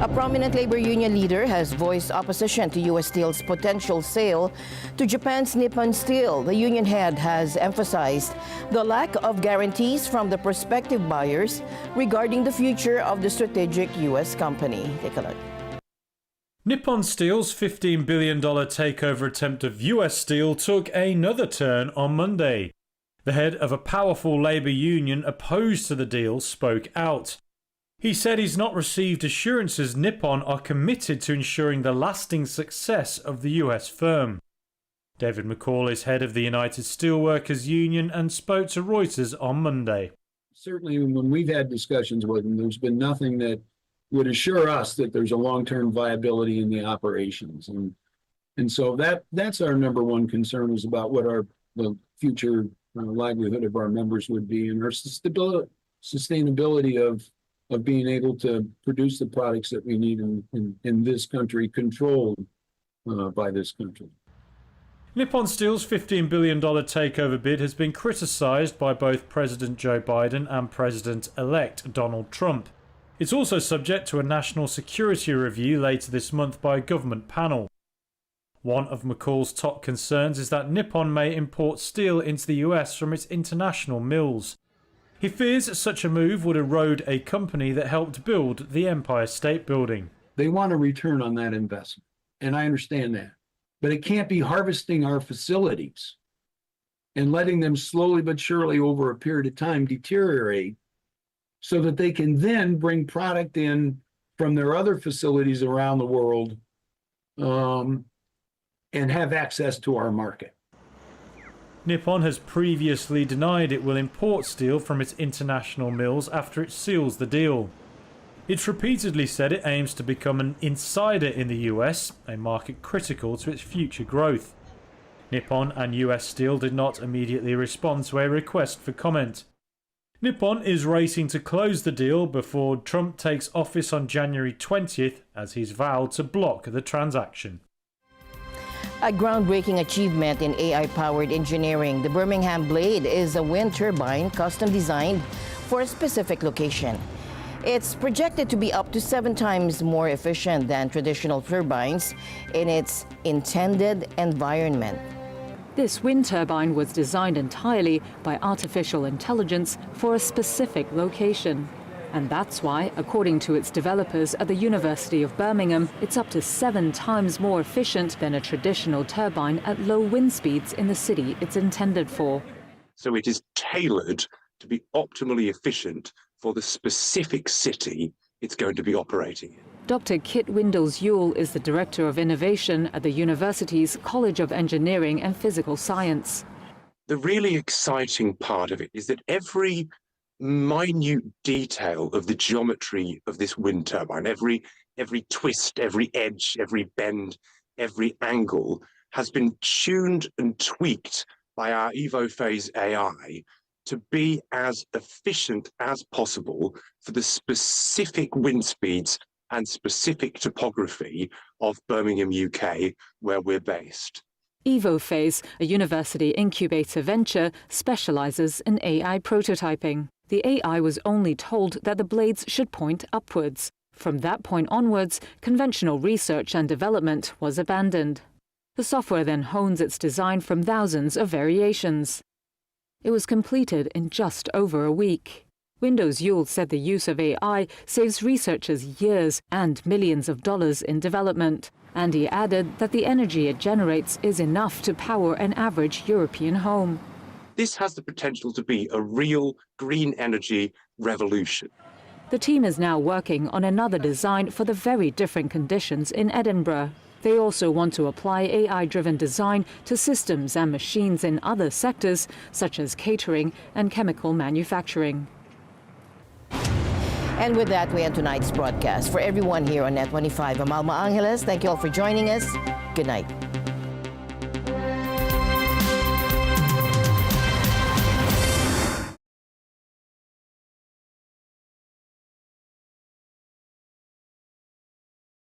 A prominent labor union leader has voiced opposition to U.S. Steel's potential sale to Japan's Nippon Steel. The union head has emphasized the lack of guarantees from the prospective buyers regarding the future of the strategic U.S. company. Take a look. Nippon Steel's $15 billion takeover attempt of US Steel took another turn on Monday. The head of a powerful labor union opposed to the deal spoke out. He said he's not received assurances Nippon are committed to ensuring the lasting success of the US firm. David McCall is head of the United Steelworkers Union and spoke to Reuters on Monday. Certainly when we've had discussions with them, there's been nothing that would assure us that there's a long-term viability in the operations. And so that's our number one concern, is about what the future livelihood of our members would be, and our sustainability of being able to produce the products that we need in this country, controlled by this country. Nippon Steel's $15 billion takeover bid has been criticised by both President Joe Biden and President-elect Donald Trump. It's also subject to a national security review later this month by a government panel. One of McCall's top concerns is that Nippon may import steel into the US from its international mills. He fears such a move would erode a company that helped build the Empire State Building. They want a return on that investment, and I understand that. But it can't be harvesting our facilities and letting them slowly but surely over a period of time deteriorate so that they can then bring product in from their other facilities around the world and have access to our market. Nippon has previously denied it will import steel from its international mills after it seals the deal. It's repeatedly said it aims to become an insider in the US, a market critical to its future growth. Nippon and US Steel did not immediately respond to a request for comment. Nippon is racing to close the deal before Trump takes office on January 20th, as he's vowed to block the transaction. A groundbreaking achievement in AI-powered engineering, the Birmingham Blade is a wind turbine custom designed for a specific location. It's projected to be up to 7 times more efficient than traditional turbines in its intended environment. This wind turbine was designed entirely by artificial intelligence for a specific location. And that's why, according to its developers at the University of Birmingham, it's up to 7 times more efficient than a traditional turbine at low wind speeds in the city it's intended for. So it is tailored to be optimally efficient for the specific city it's going to be operating in. Dr. Kit Windles-Yule is the Director of Innovation at the university's College of Engineering and Physical Science. The really exciting part of it is that every minute detail of the geometry of this wind turbine, every twist, every edge, every bend, every angle has been tuned and tweaked by our EvoPhase AI to be as efficient as possible for the specific wind speeds and specific topography of Birmingham, UK, where we're based. EvoPhase, a university incubator venture, specializes in AI prototyping. The AI was only told that the blades should point upwards. From that point onwards, conventional research and development was abandoned. The software then hones its design from thousands of variations. It was completed in just over a week. Windles-Yule said the use of AI saves researchers years and millions of dollars in development. And he added that the energy it generates is enough to power an average European home. This has the potential to be a real green energy revolution. The team is now working on another design for the very different conditions in Edinburgh. They also want to apply AI-driven design to systems and machines in other sectors, such as catering and chemical manufacturing. And with that, we end tonight's broadcast. For everyone here on Net 25, I'm Alma Angeles. Thank you all for joining us. Good night.